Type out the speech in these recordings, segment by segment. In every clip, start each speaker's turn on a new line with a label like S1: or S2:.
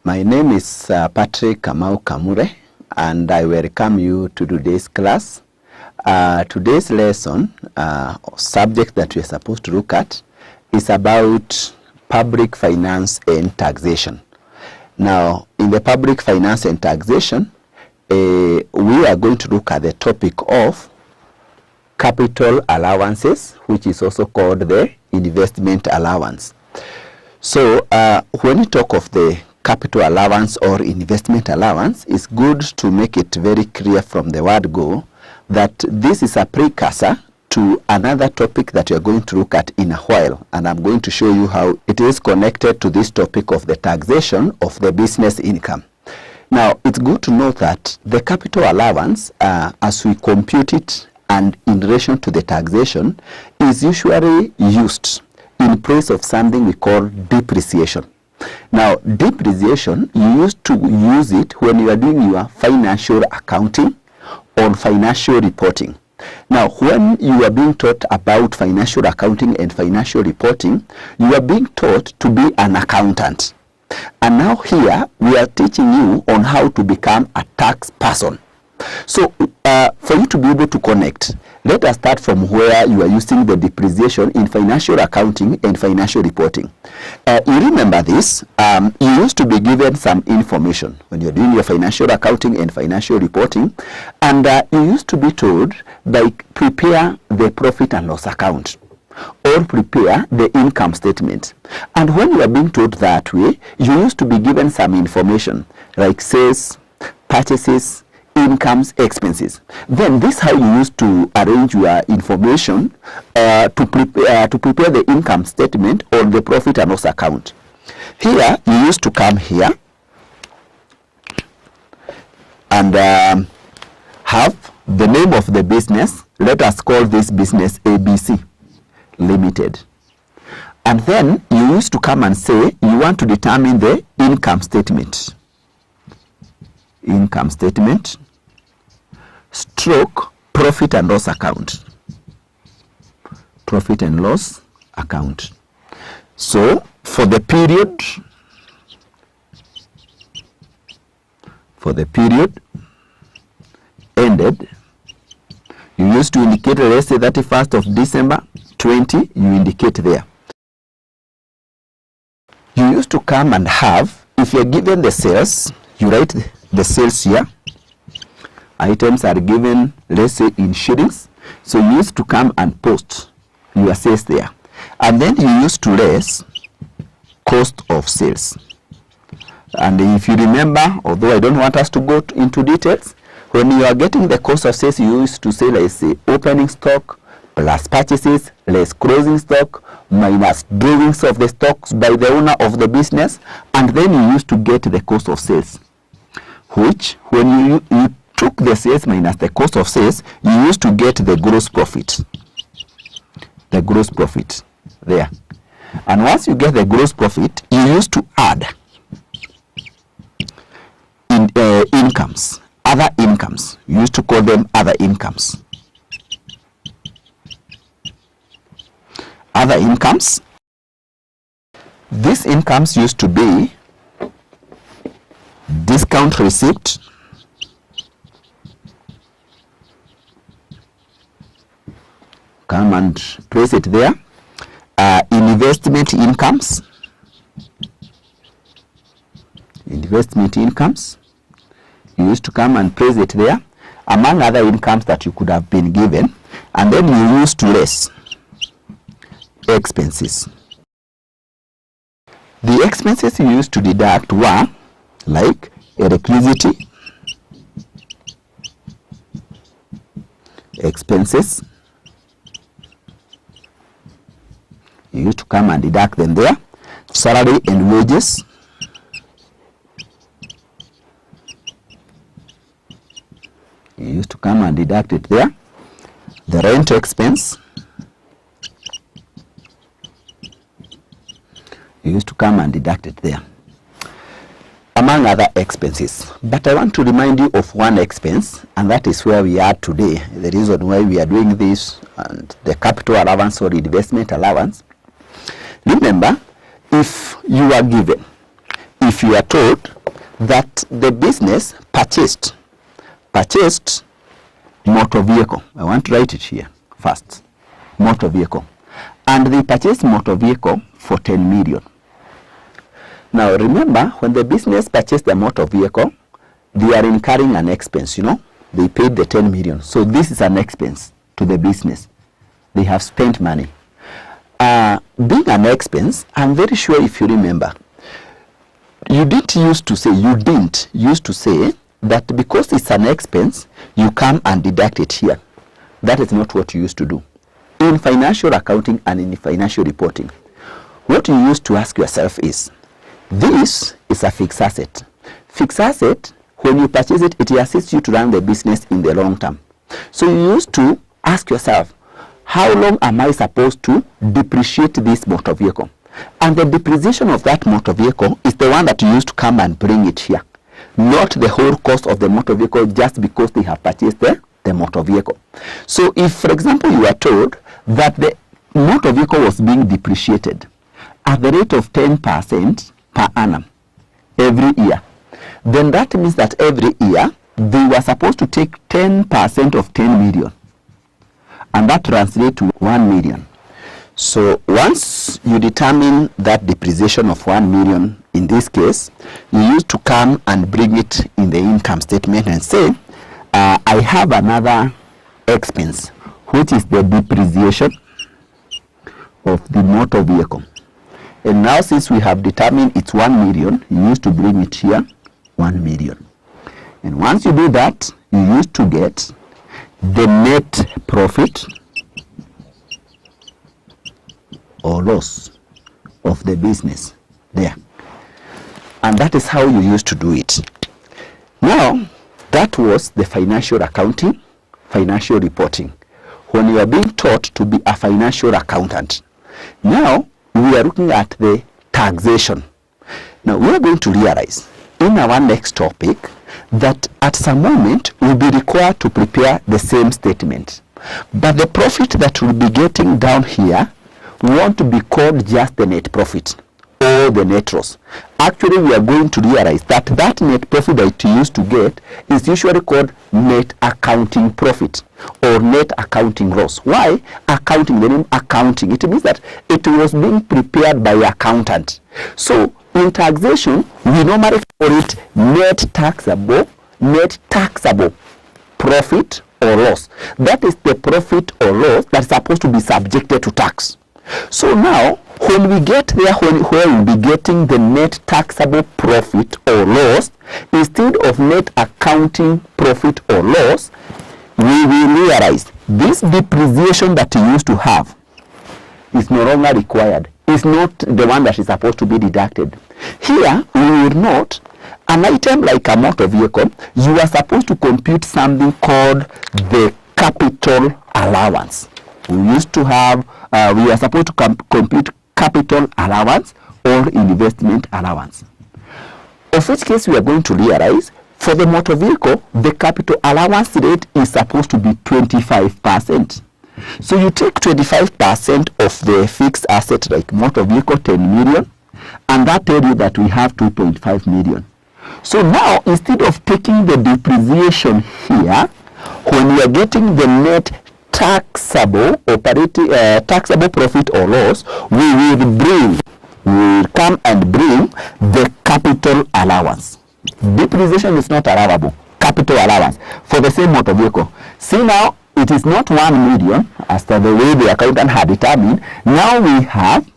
S1: My name is Patrick Kamau Kamure, and I welcome you to today's class. Today's lesson, subject that we are supposed to look at, is about public finance and taxation. Now, in the public finance and taxation, we are going to look at the topic of capital allowances, which is also called the investment allowance. So, when we talk of the capital allowance or investment allowance, it's good to make it very clear from the word go that this is a precursor to another topic that we are going to look at in a while, and I'm going to show you how it is connected to this topic of the taxation of the business income. Now, it's good to know that the capital allowance, as we compute it and in relation to the taxation, is usually used in place of something we call depreciation. Now, depreciation, you used to use it when you are doing your financial accounting or financial reporting. Now, when you are being taught about financial accounting and financial reporting, you are being taught to be an accountant. And now here, we are teaching you on how to become a tax person. So, for you to be able to connect, let us start from where you are using the depreciation in financial accounting and financial reporting. You remember this, you used to be given some information when you're doing your financial accounting and financial reporting, and you used to be told, like, prepare the profit and loss account or prepare the income statement. And when you are being told that way, you used to be given some information like sales, purchases, incomes, expenses. Then this is how you used to arrange your information to prepare the income statement or the profit and loss account. Here you used to come here and have the name of the business. Let us call this business ABC Limited. And then you used to come and say you want to determine the income statement. Income statement stroke profit and loss account. Profit and loss account. So for the period ended, you used to indicate, let's say 31st of December 20, you indicate there. You used to come and have, if you're given the sales, you write the sales here. Items are given, let's say, in shillings. So you used to come and post your sales there. And then you used to less cost of sales. And if you remember, although I don't want us to go into details, when you are getting the cost of sales, you used to say, let's say, opening stock plus purchases less closing stock minus drawings of the stocks by the owner of the business, and then you used to get the cost of sales, which when you took the sales minus the cost of sales, you used to get the gross profit. The gross profit there. And once you get the gross profit, you used to add incomes, other incomes. You used to call them other incomes. Other incomes. These incomes used to be discount receipt, come and place it there. Investment incomes. Investment incomes. You used to come and place it there, among other incomes that you could have been given. And then you used to less expenses. The expenses you used to deduct were like electricity expenses. You used to come and deduct them there. Salary and wages. You used to come and deduct it there. The rent expense. You used to come and deduct it there, among other expenses. But I want to remind you of one expense, and that is where we are today. The reason why we are doing this, and the capital allowance or investment allowance. Remember, if you are given if you are told that the business purchased motor vehicle, I want to write it here first, motor vehicle, and they purchased motor vehicle for 10 million. Now remember, when the business purchased the motor vehicle, they are incurring an expense, you know, they paid the 10 million. So this is an expense to the business. They have spent money. Being an expense, I'm very sure if you remember, you didn't used to say that because it's an expense, you come and deduct it here. That is not what you used to do. In financial accounting and in financial reporting, what you used to ask yourself is, this is a fixed asset. Fixed asset, when you purchase it, it assists you to run the business in the long term. So you used to ask yourself, how long am I supposed to depreciate this motor vehicle? And the depreciation of that motor vehicle is the one that you used to come and bring it here, not the whole cost of the motor vehicle just because they have purchased the motor vehicle. So if, for example, you are told that the motor vehicle was being depreciated at the rate of 10% per annum every year, then that means that every year they were supposed to take 10% of 10 million, and that translates to 1 million. So once you determine that depreciation of 1 million, in this case, you used to come and bring it in the income statement and say, I have another expense, which is the depreciation of the motor vehicle. And now since we have determined it's 1 million, you used to bring it here, 1 million. And once you do that, you used to get the net profit or loss of the business there. And that is how you used to do it. Now, that was the financial accounting, financial reporting, when you are being taught to be a financial accountant. Now, we are looking at the taxation. Now, we are going to realize in our next topic that at some moment we'll be required to prepare the same statement. But the profit that we'll be getting down here won't be called just the net profit or the net loss. Actually, we are going to realize that that net profit that you used to get is usually called net accounting profit or net accounting loss. Why accounting? The name accounting, it means that it was being prepared by an accountant. So in taxation, we normally call it net taxable profit or loss. That is the profit or loss that is supposed to be subjected to tax. So now, when we get there, where we'll be getting the net taxable profit or loss, instead of net accounting profit or loss, we will realize this depreciation that you used to have is no longer required. It's not the one that is supposed to be deducted. Here, we will note an item like a motor vehicle, you are supposed to compute something called the capital allowance. We used to have, we are supposed to compute capital allowance or investment allowance. Of which case we are going to realize for the motor vehicle, the capital allowance rate is supposed to be 25%. So you take 25% of the fixed asset like motor vehicle, 10 million, and that tells you that we have 2.5 million. So now instead of taking the depreciation here, when we are getting the net taxable taxable profit or loss, we will come and bring the capital allowance. Depreciation is not allowable. Capital allowance for the same motor vehicle. See now, it is not 1 million as the way the accountant had determined. Now we have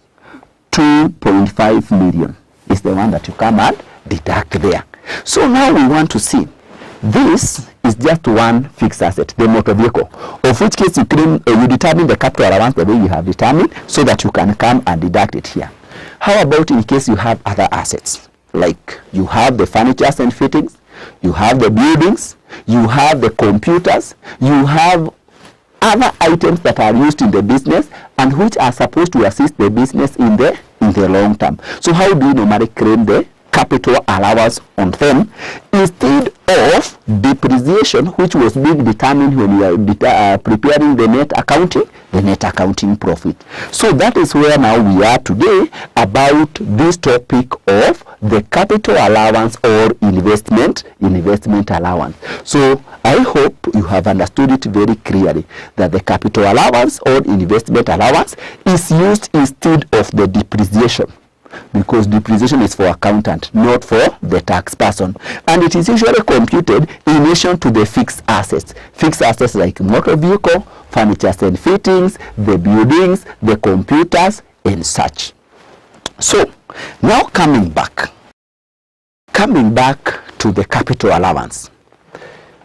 S1: 2.5 million. Is the one that you come and deduct there. So now we want to see. This is just one fixed asset, the motor vehicle, of which case you determine the capital allowance the way you have determined so that you can come and deduct it here. How about in case you have other assets, like you have the furniture and fittings, you have the buildings, you have the computers, you have other items that are used in the business and which are supposed to assist the business in the long term. So how do you normally claim the capital allowance on them instead of depreciation, which was being determined when we are preparing the net accounting profit. So that is where now we are today about this topic of the capital allowance or investment allowance. So I hope you have understood it very clearly that the capital allowance or investment allowance is used instead of the depreciation, because depreciation is for accountant, not for the tax person, and it is usually computed in relation to the fixed assets like motor vehicle, furniture and fittings, the buildings, the computers and such. So now coming back to the capital allowance,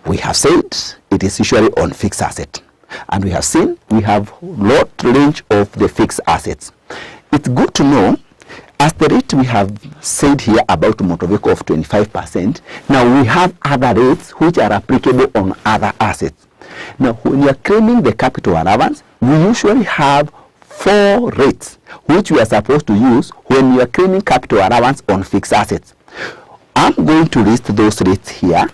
S1: we have said it is usually on fixed asset, and we have seen we have lot range of the fixed assets. It's good to know, as the rate we have said here about motor vehicle of 25%, now we have other rates which are applicable on other assets. Now when you are claiming the capital allowance, we usually have 4 rates which we are supposed to use when you are claiming capital allowance on fixed assets. I'm going to list those rates here,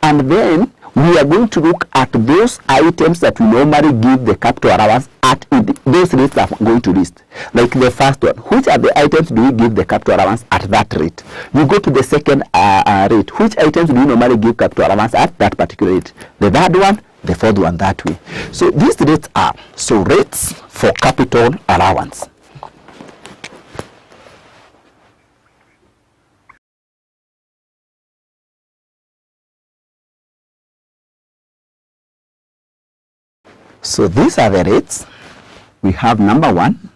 S1: and then we are going to look at those items that we normally give the capital allowance at those rates I'm going to list. Like the first one, which are the items do we give the capital allowance at that rate? You go to the second rate, which items do we normally give capital allowance at that particular rate? The third one, the fourth one, that way. So these rates are, so rates for capital allowance. So these are the rates. We have number 1,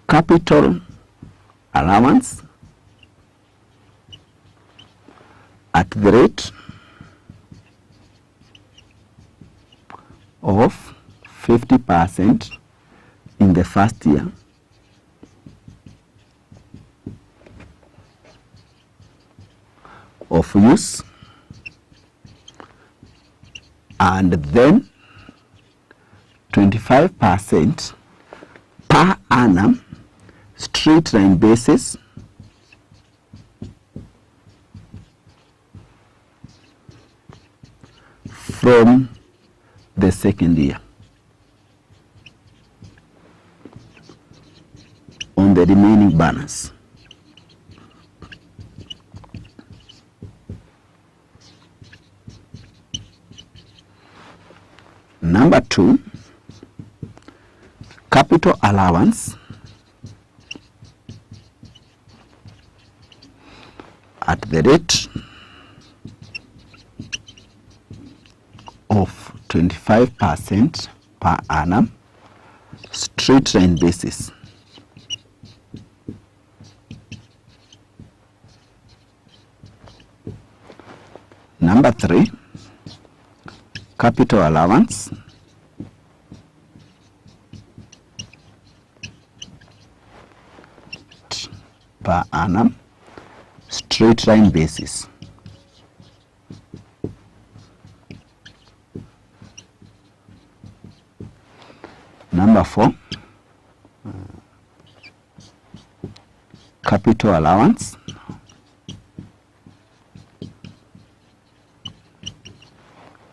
S1: capital allowance at the rate of 50% in the first year of use, and then 25% per annum straight line basis from the second year on the remaining balance. Number 2, capital allowance at the rate of 25% per annum straight line basis. Number 3, capital allowance per annum straight line basis. Number 4, capital allowance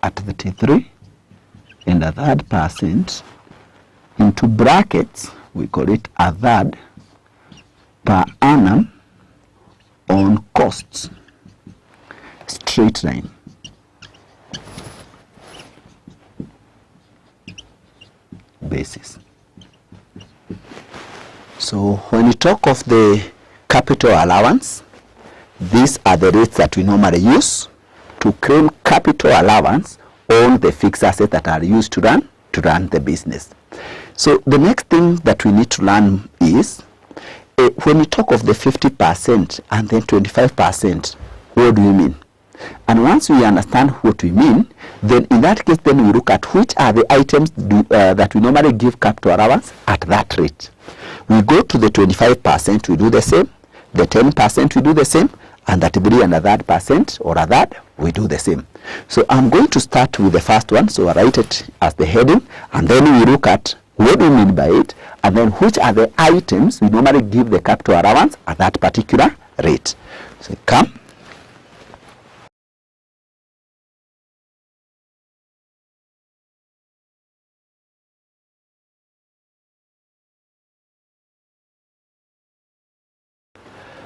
S1: at 33 and a third percent into brackets, we call it a third per annum on costs straight line. Basis. So when you talk of the capital allowance, these are the rates that we normally use to claim capital allowance on the fixed assets that are used to run the business. So the next thing that we need to learn is when we talk of the 50% and then 25%, what do we mean? And once we understand what we mean, then in that case, then we look at which are the items that we normally give capital allowance at that rate. We go to the 25%, we do the same. The 10%, we do the same. And that 3 and a third percent or a third, we do the same. So I'm going to start with the first one. So I write it as the heading, and then we look at what we mean by it, and then which are the items we normally give the capital allowance at that particular rate. So come.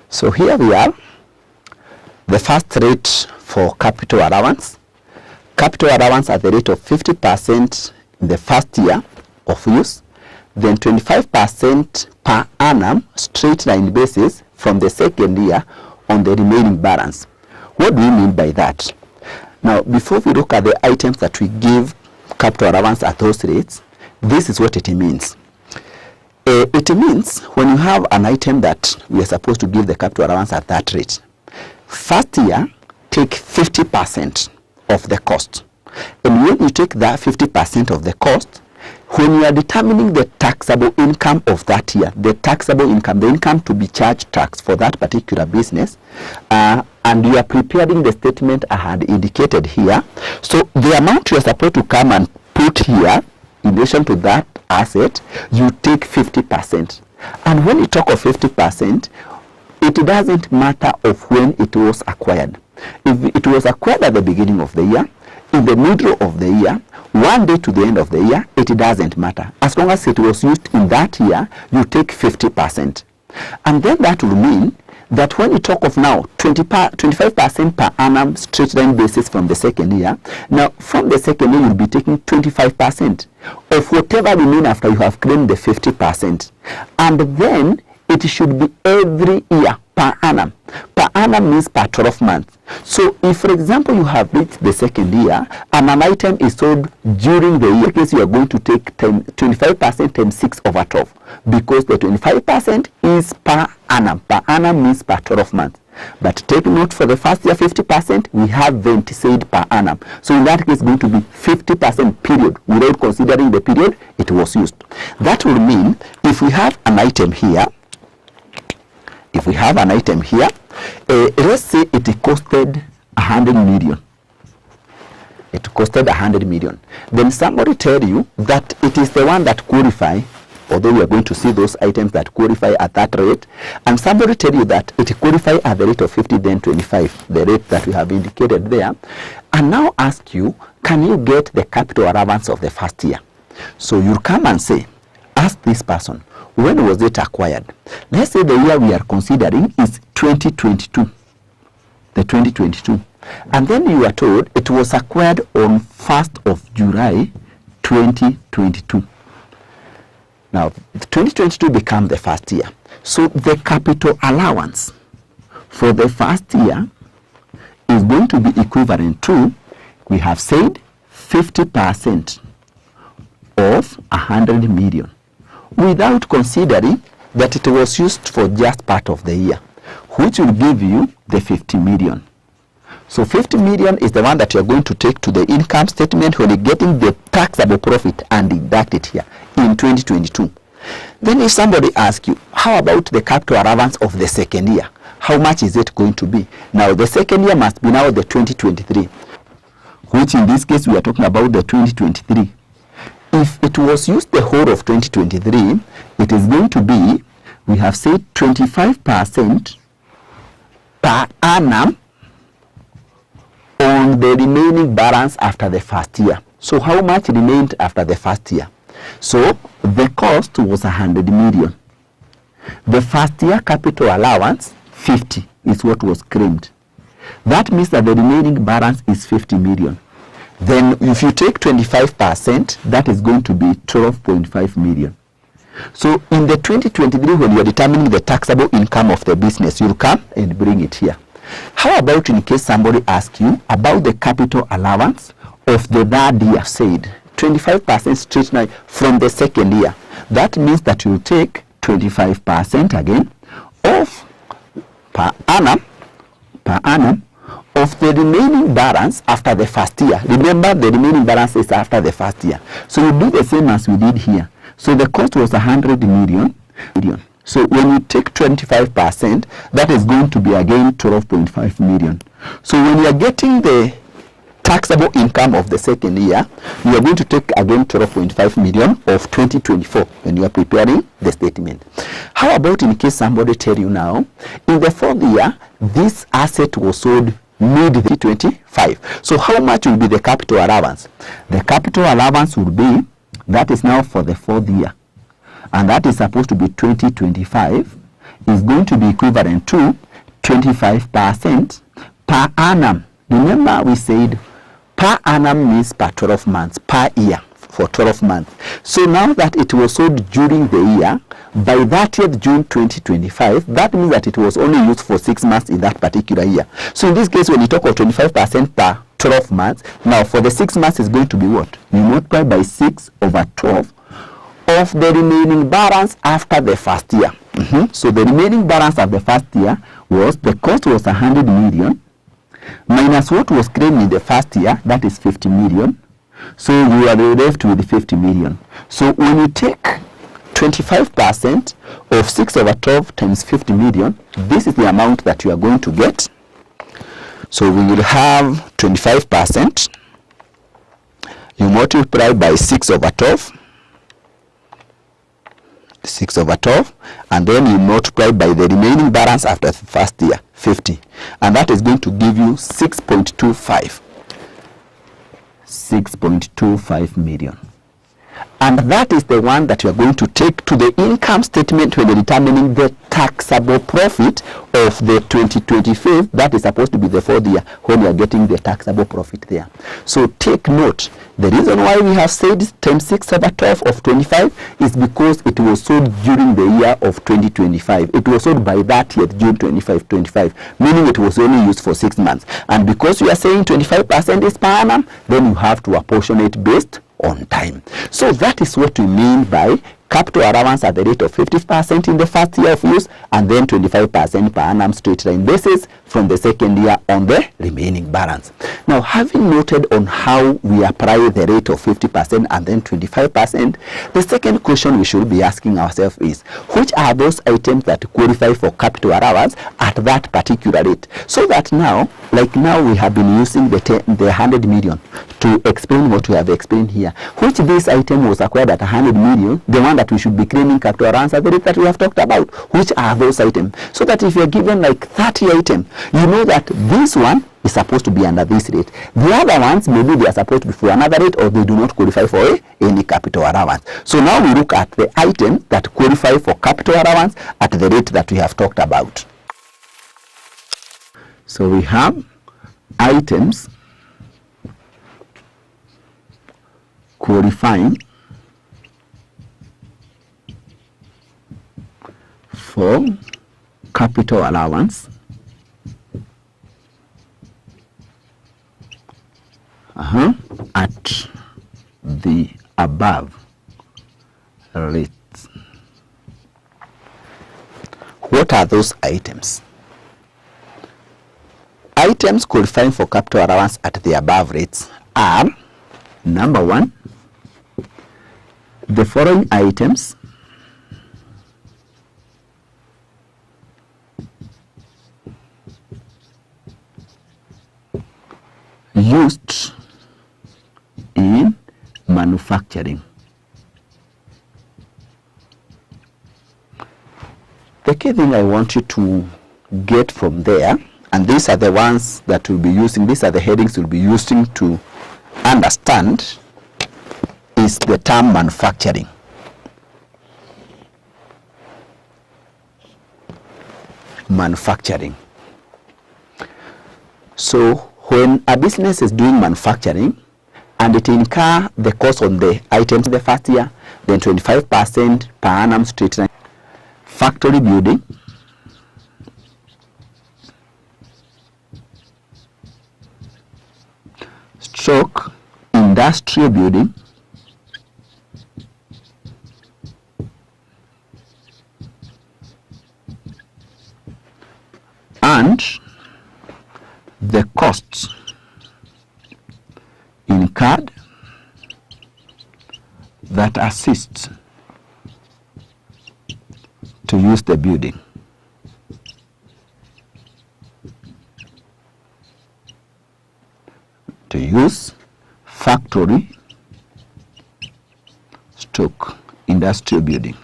S1: So here we are, the first rate for capital allowance. Capital allowance at the rate of 50% in the first year of use, then 25% per annum straight line basis from the second year on the remaining balance. What do we mean by that? Now, before we look at the items that we give capital allowance at those rates, this is what it means. It means when you have an item that we are supposed to give the capital allowance at that rate, first year, take 50% of the cost. And when you take that 50% of the cost, when you are determining the taxable income of that year, the taxable income, the income to be charged tax for that particular business, and you are preparing the statement I had indicated here. So the amount you are supposed to come and put here in relation to that asset, you take 50%. And when you talk of 50%, it doesn't matter of when it was acquired. If it was acquired at the beginning of the year, in the middle of the year, one day to the end of the year, it doesn't matter. As long as it was used in that year, you take 50%. And then that will mean that when you talk of now 25% per annum straight line basis from the second year, now from the second year you'll be taking 25% of whatever remain after you have claimed the 50%. And then it should be every year per annum. Per annum means per 12 months. So if, for example, you have reached the second year and an item is sold during the year, because you are going to take 25% times 6 over 12, because the 25% is per annum. Per annum means per 12 months. But take note, for the first year 50%, we have then said per annum. So in that case, it's going to be 50% period, without considering the period it was used. That will mean if we have an item here, let's say it costed 100 million. It costed 100 million. Then somebody tell you that it is the one that qualify, although we are going to see those items that qualify at that rate, and somebody tell you that it qualify at the rate of 50, then 25, the rate that we have indicated there, and now ask you, can you get the capital allowance of the first year? So you come and say, ask this person, when was it acquired? Let's say the year we are considering is 2022. The 2022. And then you are told it was acquired on 1st of July 2022. Now, 2022 became the first year. So the capital allowance for the first year is going to be equivalent to, we have said, 50% of 100 million. Without considering that it was used for just part of the year, which will give you the 50 million. So 50 million is the one that you're going to take to the income statement when you're getting the taxable profit and deduct it here in 2022. Then if somebody asks you, how about the capital allowance of the second year? How much is it going to be? Now the second year must be now the 2023, which in this case we are talking about the 2023. If it was used the whole of 2023, it is going to be, we have said 25% per annum on the remaining balance after the first year. So how much remained after the first year? So the cost was 100 million. The first year capital allowance, 50, is what was claimed. That means that the remaining balance is 50 million. Then if you take 25%, that is going to be 12.5 million. So in the 2023, when you are determining the taxable income of the business, you'll come and bring it here. How about in case somebody asks you about the capital allowance of the third year, said 25% straight line from the second year? That means that you'll take 25% again of per annum of the remaining balance after the first year. Remember, the remaining balance is after the first year. So you do the same as we did here. So the cost was 100 million. So when you take 25%, that is going to be again 12.5 million. So when you are getting the taxable income of the second year, you are going to take again 12.5 million of 2024 when you are preparing the statement. How about in case somebody tell you now, in the fourth year, this asset was sold mid-2025. So how much will be the capital allowance? The capital allowance will be, that is now for the fourth year, and that is supposed to be 2025, is going to be equivalent to 25% per annum. Remember we said per annum means per 12 months, per year for 12 months. So now that it was sold during the year, by 30th June 2025, that means that it was only used for 6 months in that particular year. So in this case, when you talk of 25% per 12 months, now for the 6 months is going to be what? You multiply by 6 over 12 of the remaining balance after the first year. So the remaining balance of the first year was, the cost was 100 million, minus what was claimed in the first year, that is 50 million. So you are left with 50 million. So when you take 25% of 6 over 12 times 50 million, this is the amount that you are going to get. So we will have 25%, you multiply by 6 over 12, 6 over 12, and then you multiply by the remaining balance after the first year, 50, and that is going to give you 6.25 million. And that is the one that you are going to take to the income statement when determining the taxable profit of the 2025. That is supposed to be the fourth year when you are getting the taxable profit there. So take note, the reason why we have said times 6 over 12 of 25 is because it was sold during the year of 2025. It was sold by 30th June 2025, meaning it was only used for 6 months. And because you are saying 25% is per annum, then you have to apportion it based on time. So that is what we mean by capital allowance at the rate of 50% in the first year of use, and then 25% per annum straight line basis from the second year on the remaining balance. Now, having noted on how we apply the rate of 50% and then 25%, the second question we should be asking ourselves is, which are those items that qualify for capital allowance at that particular rate? So that now, like now we have been using the 100 million to explain what we have explained here. Which this item was acquired at 100 million, the one that we should be claiming capital allowance at the rate that we have talked about. Which are those items? So that if you're given like 30 items, you know that this one is supposed to be under this rate. The other ones, maybe they are supposed to be for another rate, or they do not qualify for any capital allowance. So now we look at the items that qualify for capital allowance at the rate that we have talked about. So we have items qualifying for capital allowance at the above rates. What are those items? Items qualifying for capital allowance at the above rates are, number one, the following items: used in manufacturing. The key thing I want you to get from there, and these are the ones that we'll be using, these are the headings we'll be using to understand, is the term manufacturing. Manufacturing. So when a business is doing manufacturing and it incur the cost on the items in the first year, then 25% per annum straight line. Factory building, stroke industrial building, and the costs incurred that assist to use the building. To use factory stock industrial building.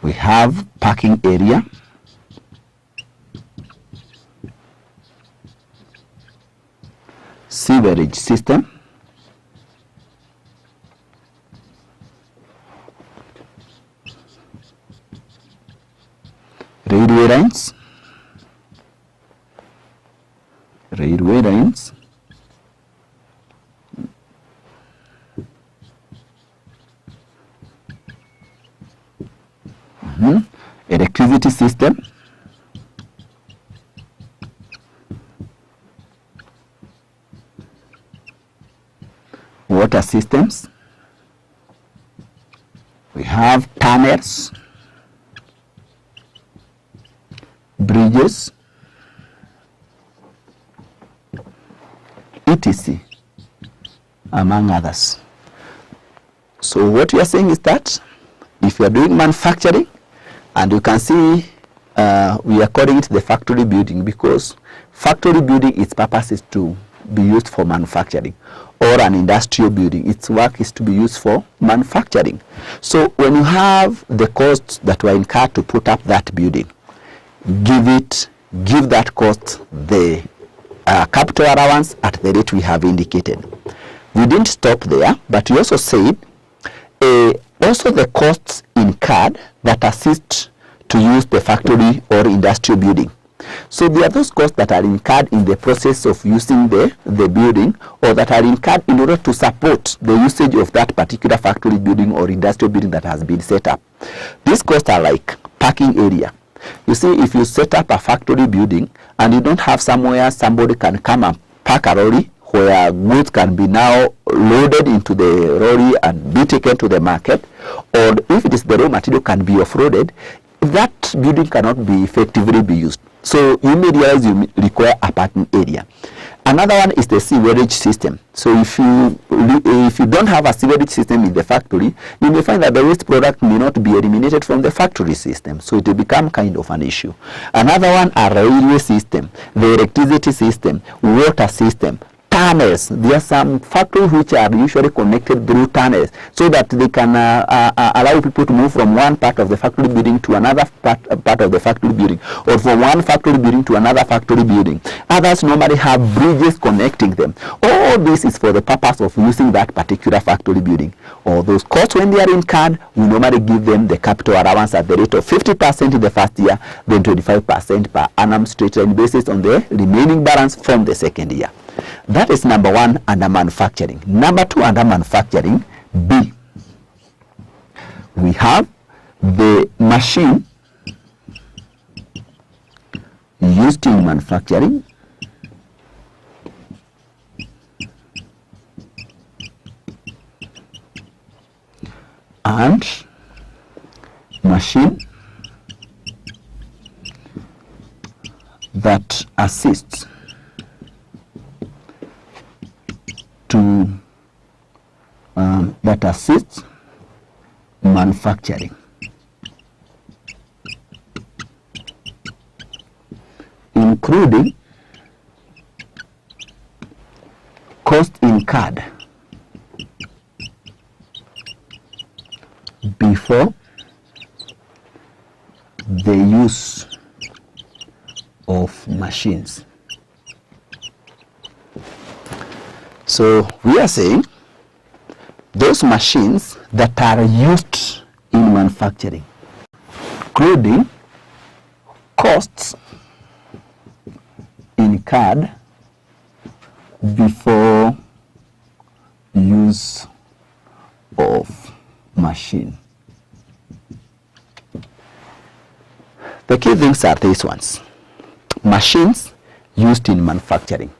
S1: We have parking area, sewerage system, railway lines, electricity system, water systems, we have tunnels, bridges, etc., among others. So what we are saying is that if you are doing manufacturing, and you can see we are calling it the factory building because factory building, its purpose is to be used for manufacturing, or an industrial building, its work is to be used for manufacturing. So when you have the costs that were incurred to put up that building, give that cost the capital allowance at the rate we have indicated. We didn't stop there, but we also said also the costs incurred that assist to use the factory or industrial building. So there are those costs that are incurred in the process of using the building, or that are incurred in order to support the usage of that particular factory building or industrial building that has been set up. These costs are like parking area. You see, if you set up a factory building and you don't have somewhere somebody can come and park a lorry where goods can be now loaded into the lorry and be taken to the market, or if it is the raw material can be offloaded, that building cannot be effectively be used. So you may realize you require a parking area. Another one is the sewerage system. So if you don't have a sewerage system in the factory, you may find that the waste product may not be eliminated from the factory system. So it will become kind of an issue. Another one, a railway system, the electricity system, water system, tunnels. There are some factories which are usually connected through tunnels so that they can allow people to move from one part of the factory building to another part of the factory building, or from one factory building to another factory building. Others normally have bridges connecting them. All this is for the purpose of using that particular factory building. All those costs, when they are incurred, we normally give them the capital allowance at the rate of 50% in the first year, then 25% per annum straight line basis on the remaining balance from the second year. That is number one under manufacturing. Number two under manufacturing, B. We have the machine used in manufacturing, and machine that assists manufacturing, including cost incurred before the use of machines. So we are saying those machines that are used in manufacturing, including costs incurred before use of machine. The key things are these ones. Machines used in manufacturing,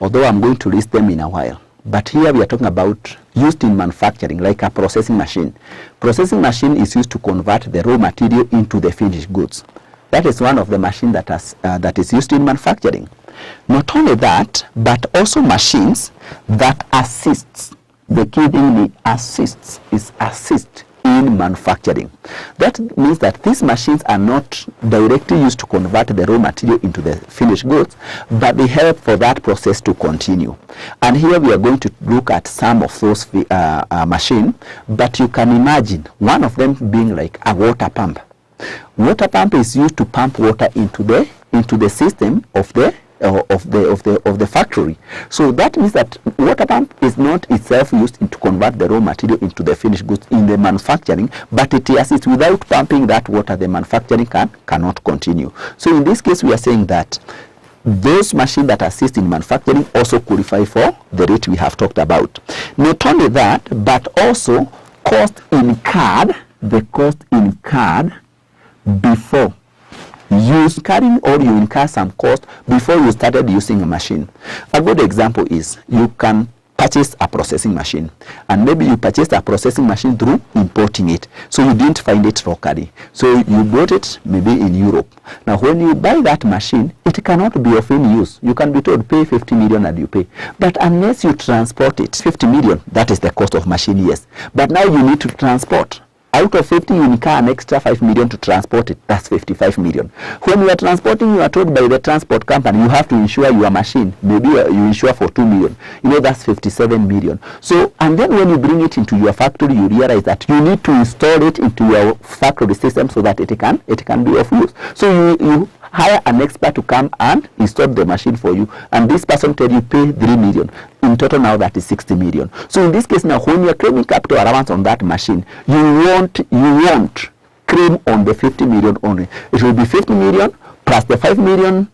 S1: although I'm going to list them in a while. But here we are talking about used in manufacturing, like a processing machine. Processing machine is used to convert the raw material into the finished goods. That is one of the machines that is used in manufacturing. Not only that, but also machines that assists. The key thing is assist in manufacturing. That means that these machines are not directly used to convert the raw material into the finished goods, but they help for that process to continue. And here we are going to look at some of those machines, but you can imagine one of them being like a water pump. Water pump is used to pump water into the system of the factory. So that means that water pump is not itself used to convert the raw material into the finished goods in the manufacturing, but it assists. Without pumping that water, the manufacturing cannot continue. So in this case, we are saying that those machines that assist in manufacturing also qualify for the rate we have talked about. Not only that, but also cost incurred, the cost incurred before carrying, or you incur some cost before you started using a machine. A good example is you can purchase a processing machine, and maybe you purchased a processing machine through importing it, so you didn't find it locally, so you bought it maybe in Europe. Now when you buy that machine, it cannot be of any use. You can be told pay 50 million and you pay, but unless you transport it, 50 million, that is the cost of machine, yes, but now you need to transport. Out of 50, you incur an extra 5 million to transport it. That's 55 million. When you are transporting, you are told by the transport company, you have to insure your machine. Maybe you insure for 2 million. You know, that's 57 million. So, and then when you bring it into your factory, you realize that you need to install it into your factory system so that it can be of use. So you hire an expert to come and install the machine for you, and this person tell you pay 3 million. In total now that is 60 million. So in this case now, when you are claiming capital allowance on that machine, you won't claim on the 50 million only. It will be 50 million plus the 5 million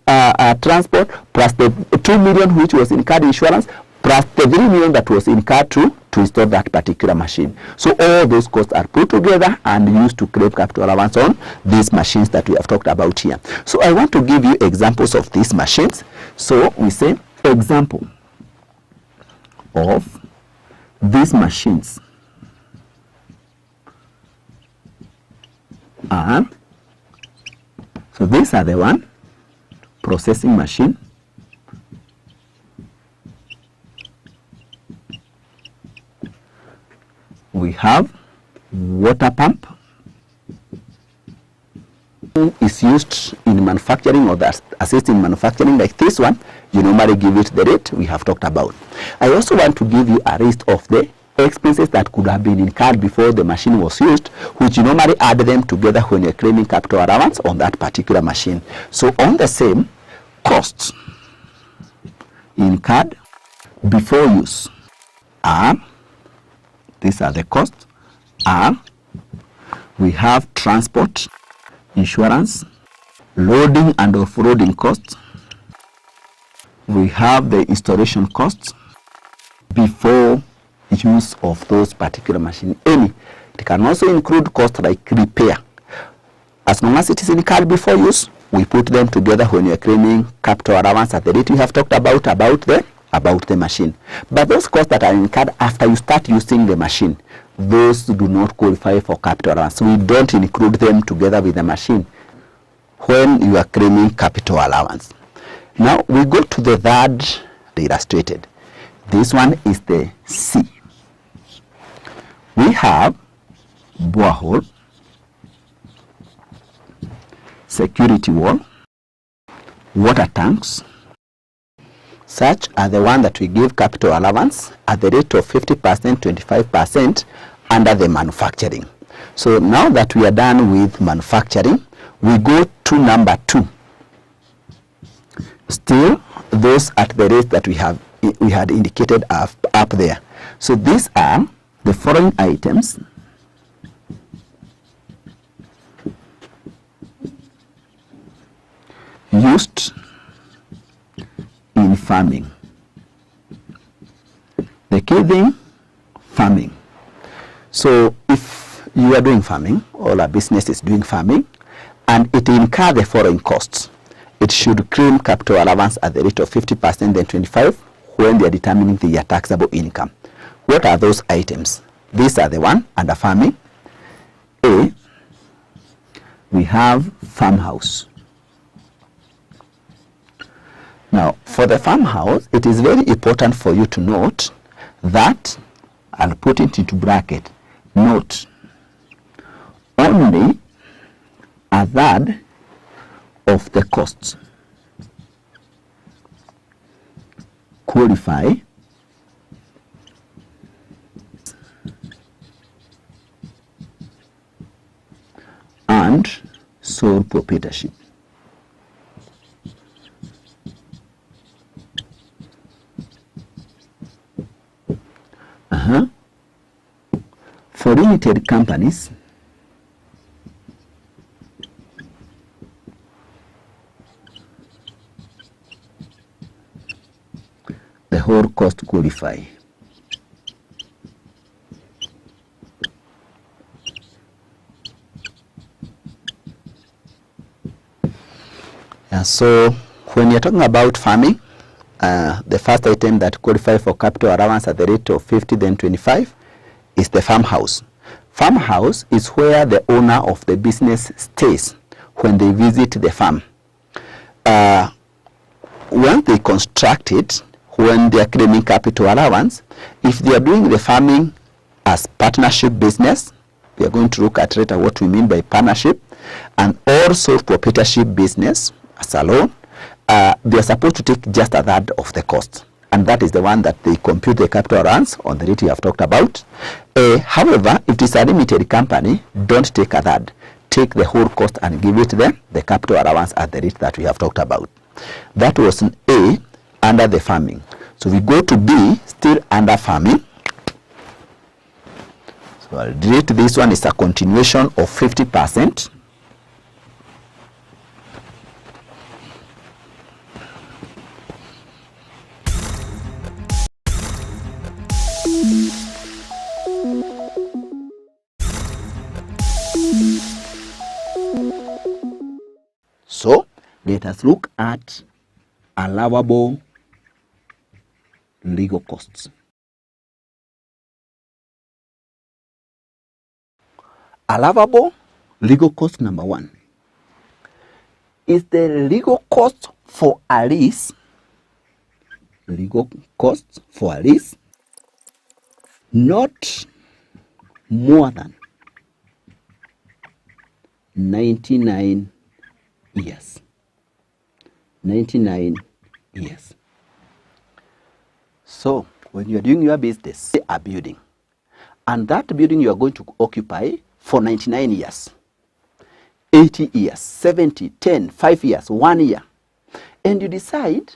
S1: transport, plus the 2 million which was incurred insurance, plus the 3 million that was incurred to install that particular machine. So all those costs are put together and used to claim capital allowance on these machines that we have talked about here. So I want to give you examples of these machines. So we say example of these machines are, so these are the one, processing machine, we have water pump, is used in manufacturing or that assist in manufacturing like this one. You normally give it the rate we have talked about. I also want to give you a list of the expenses that could have been incurred before the machine was used, which you normally add them together when you're claiming capital allowance on that particular machine. So on the same, costs incurred before use are, these are the costs, are, we have transport, insurance, loading and offloading costs, we have the installation costs before use of those particular machines. It can also include costs like repair. As long as it is incurred before use, we put them together when you're claiming capital allowance at the rate we have talked about the machine. But those costs that are incurred after you start using the machine, those do not qualify for capital allowance. We don't include them together with the machine when you are claiming capital allowance. Now we go to the third illustrated. This one is the C. We have borehole, security wall, water tanks. Such are the one that we give capital allowance at the rate of 50%, 25% under the manufacturing. So now that we are done with manufacturing, we go to number 2. Still those at the rate that we had indicated up there. So these are the following items used in farming. The key thing, farming. So if you are doing farming, or a business is doing farming, and it incurs the following costs, it should claim capital allowance at the rate of 50%, then 25% when they are determining their taxable income. What are those items? These are the one under farming. A, we have farmhouse. Now, for the farmhouse, it is very important for you to note that, I'll put it into bracket, note only a third of the costs qualify and sole proprietorship. For limited companies, the whole cost qualify. So when you're talking about farming, the first item that qualify for capital allowance at the rate of 50 then 25 is the farmhouse. Farmhouse is where the owner of the business stays when they visit the farm. Once they construct it, when they are claiming capital allowance, if they are doing the farming as partnership business, we are going to look at later what we mean by partnership, and also proprietorship business as a loan, they are supposed to take just a third of the cost, and that is the one that they compute the capital allowance on the rate we have talked about. However, if it is a limited company, don't take a third. Take the whole cost and give it the capital allowance at the rate that we have talked about. That was A, under the farming. So we go to B, still under farming. So I'll delete this one. Is a continuation of 50%. So let us look at allowable legal costs. Allowable legal cost number 1 is the legal cost for a lease. Legal costs for a lease not more than 99 years. 99 years. So when you are doing your business, a building, and that building you are going to occupy for 99 years, 80 years, 70, 10, 5 years, 1 year, and you decide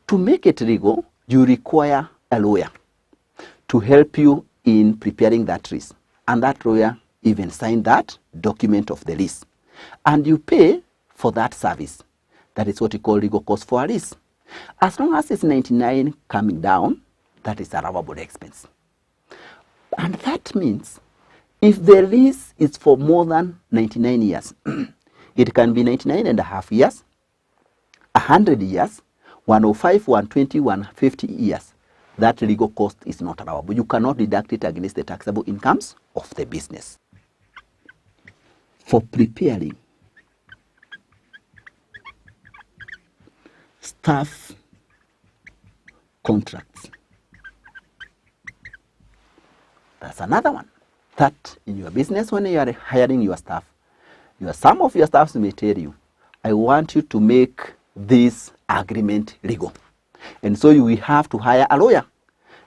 S1: to make it legal, you require a lawyer to help you in preparing that lease, and that lawyer even sign that document of the lease, and you pay for that service. That is what you call legal cost for a lease. As long as it's 99 coming down, that is a allowable expense. And that means if the lease is for more than 99 years, it can be 99 and a half years, 100 years, 105, 120, 150 years. That legal cost is not allowable. You cannot deduct it against the taxable incomes of the business. For preparing staff contracts, that's another one. That in your business, when you are hiring your staff, some of your staffs may tell you, I want you to make this agreement legal. And so you will have to hire a lawyer.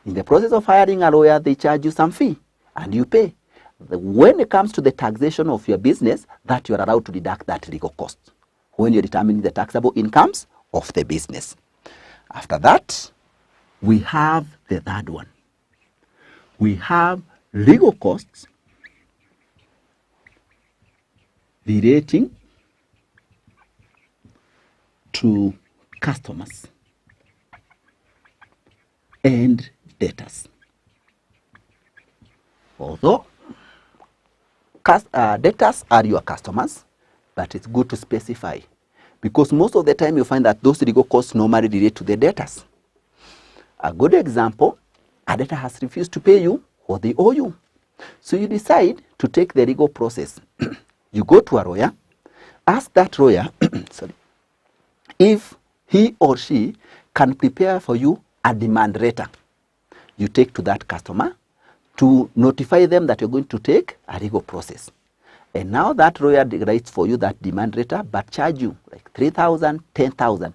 S1: In the process of hiring a lawyer, they charge you some fee and you pay. When it comes to the taxation of your business, that you are allowed to deduct that legal cost when you're determining the taxable incomes of the business. After that, we have the third one. We have legal costs relating to customers and debtors. Although debtors are your customers, but it's good to specify, because most of the time you find that those legal costs normally relate to the debtors. A good example, a debtor has refused to pay you what they owe you. So you decide to take the legal process. You go to a lawyer, ask that lawyer if he or she can prepare for you a demand letter. You take to that customer to notify them that you're going to take a legal process. And now that lawyer writes for you that demand letter, but charge you like 3,000, 10,000.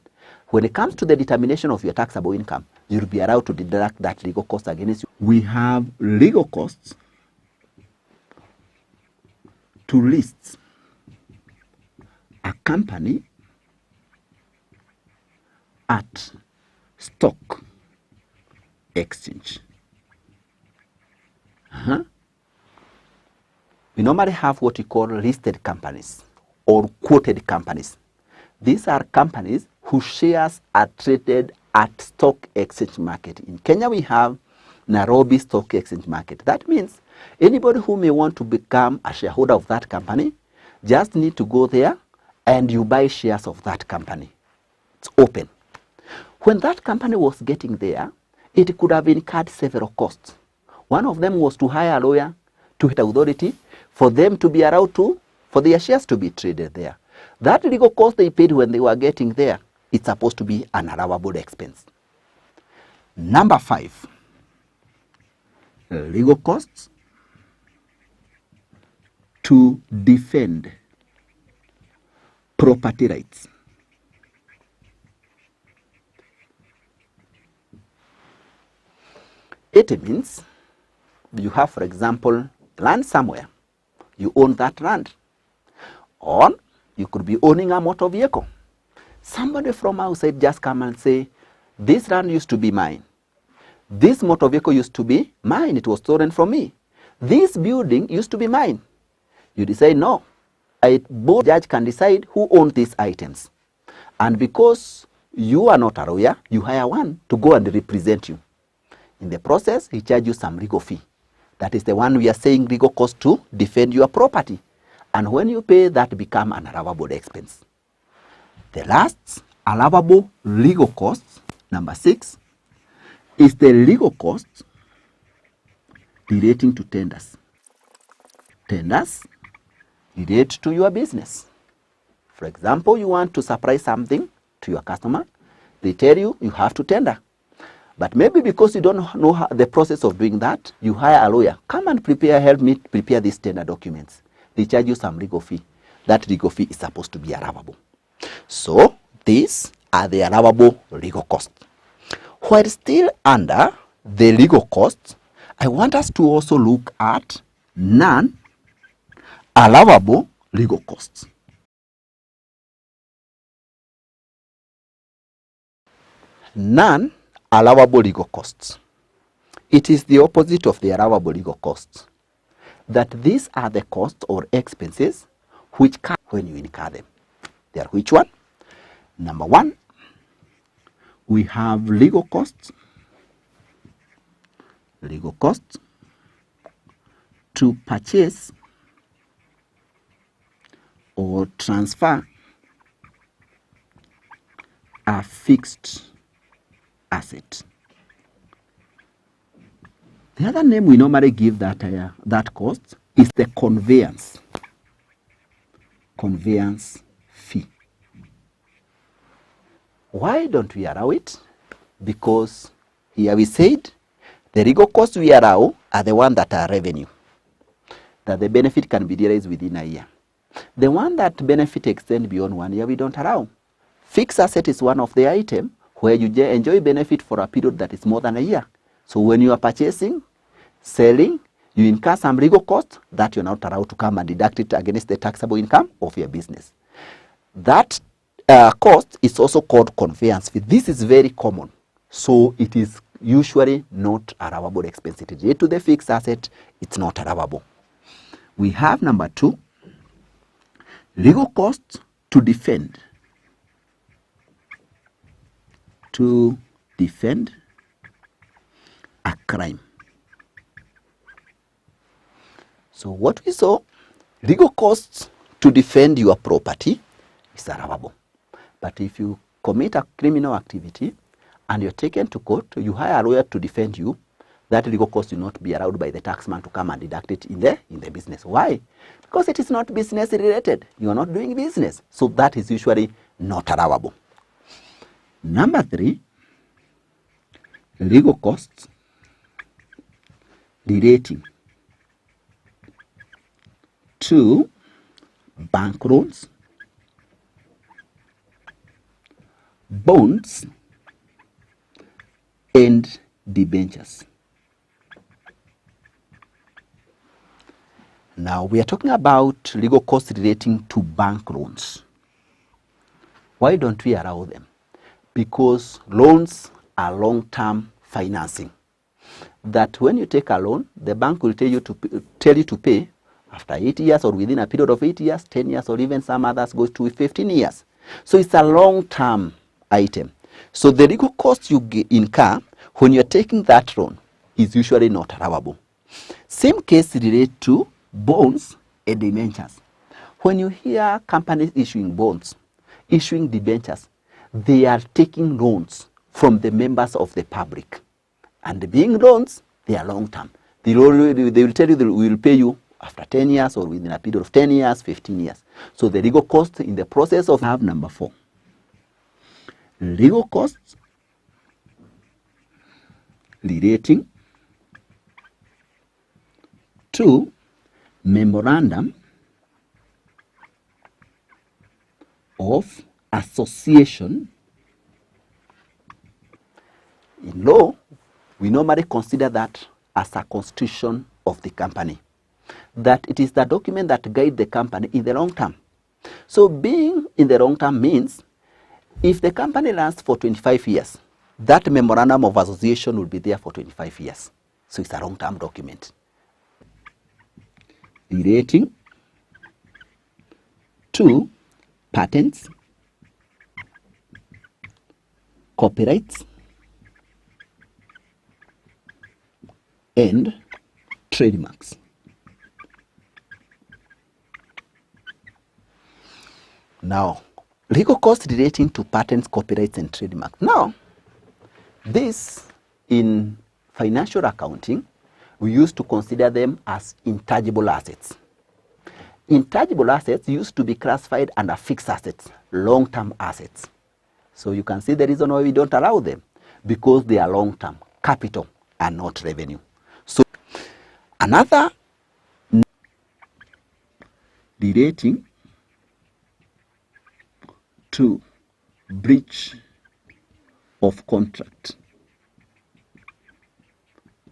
S1: When it comes to the determination of your taxable income, you'll be allowed to deduct that legal cost against you. We have legal costs to list a company at stock exchange. We normally have what we call listed companies or quoted companies. These are companies whose shares are traded at stock exchange market. In Kenya, we have Nairobi Stock Exchange Market. That means anybody who may want to become a shareholder of that company just need to go there and you buy shares of that company. It's open. When that company was getting there, it could have incurred several costs. One of them was to hire a lawyer to the authority for them to be allowed to, for their shares to be traded there. That legal cost they paid when they were getting there, it's supposed to be an allowable expense. Number 5, legal costs to defend property rights. It means you have, for example, land somewhere. You own that land. Or you could be owning a motor vehicle. Somebody from outside just come and say, this land used to be mine. This motor vehicle used to be mine. It was stolen from me. This building used to be mine. You decide, no. Both judge can decide who owns these items. And because you are not a lawyer, you hire one to go and represent you. In the process, he charges you some legal fee. That is the one we are saying legal cost to defend your property. And when you pay, that become an allowable expense. The last allowable legal cost, number 6, is the legal cost relating to tenders. Tenders relate to your business. For example, you want to supply something to your customer. They tell you you have to tender. But maybe because you don't know the process of doing that, you hire a lawyer. Come and help me prepare these tender documents. They charge you some legal fee. That legal fee is supposed to be allowable. So these are the allowable legal costs. While still under the legal costs, I want us to also look at non-allowable legal costs. Non-allowable legal costs. It is the opposite of the allowable legal costs. That these are the costs or expenses which come when you incur them. They are which one? Number 1, we have legal costs. Legal costs to purchase or transfer a fixed asset. The other name we normally give that cost is the conveyance fee. Why don't we allow it? Because here we said the legal costs we allow are the ones that are revenue, that the benefit can be realized within a year. The one that benefit extend beyond 1 year, we don't allow. Fixed asset is one of the item where you enjoy benefit for a period that is more than a year. So when you are purchasing, selling, you incur some legal cost that you're not allowed to come and deduct it against the taxable income of your business. That cost is also called conveyance fee. This is very common. So it is usually not allowable expense. It is related to the fixed asset. It's not allowable. We have number 2, legal costs to defend. To defend a crime. So what we saw, legal costs to defend your property is allowable. But if you commit a criminal activity and you're taken to court, you hire a lawyer to defend you, that legal cost will not be allowed by the taxman to come and deduct it in the business. Why? Because it is not business related. You are not doing business. So that is usually not allowable. Number 3, legal costs relating to bank loans, bonds, and debentures. Now we are talking about legal costs relating to bank loans. Why don't we allow them? Because loans are long-term financing. That when you take a loan, the bank will tell you to pay after 8 years or within a period of 8 years, 10 years, or even some others goes to 15 years. So it's a long-term item. So the legal cost you incur when you're taking that loan is usually not allowable. Same case relates to bonds and debentures. When you hear companies issuing bonds, issuing debentures, they are taking loans from the members of the public. And being loans, they are long-term. They will tell you that we will pay you after 10 years or within a period of 10 years, 15 years. So the legal cost in the process of number 4. Legal costs relating to memorandum of association. In law, we normally consider that as a constitution of the company, that it is the document that guides the company in the long term. So being in the long term means if the company lasts for 25 years, that memorandum of association will be there for 25 years. So it's a long-term document. Relating to patents, copyrights, and trademarks. Now, legal costs relating to patents, copyrights, and trademarks. Now, this in financial accounting, we used to consider them as intangible assets. Intangible assets used to be classified under fixed assets, long-term assets. So you can see the reason why we don't allow them, because they are long-term, capital and not revenue. So another relating to breach of contract,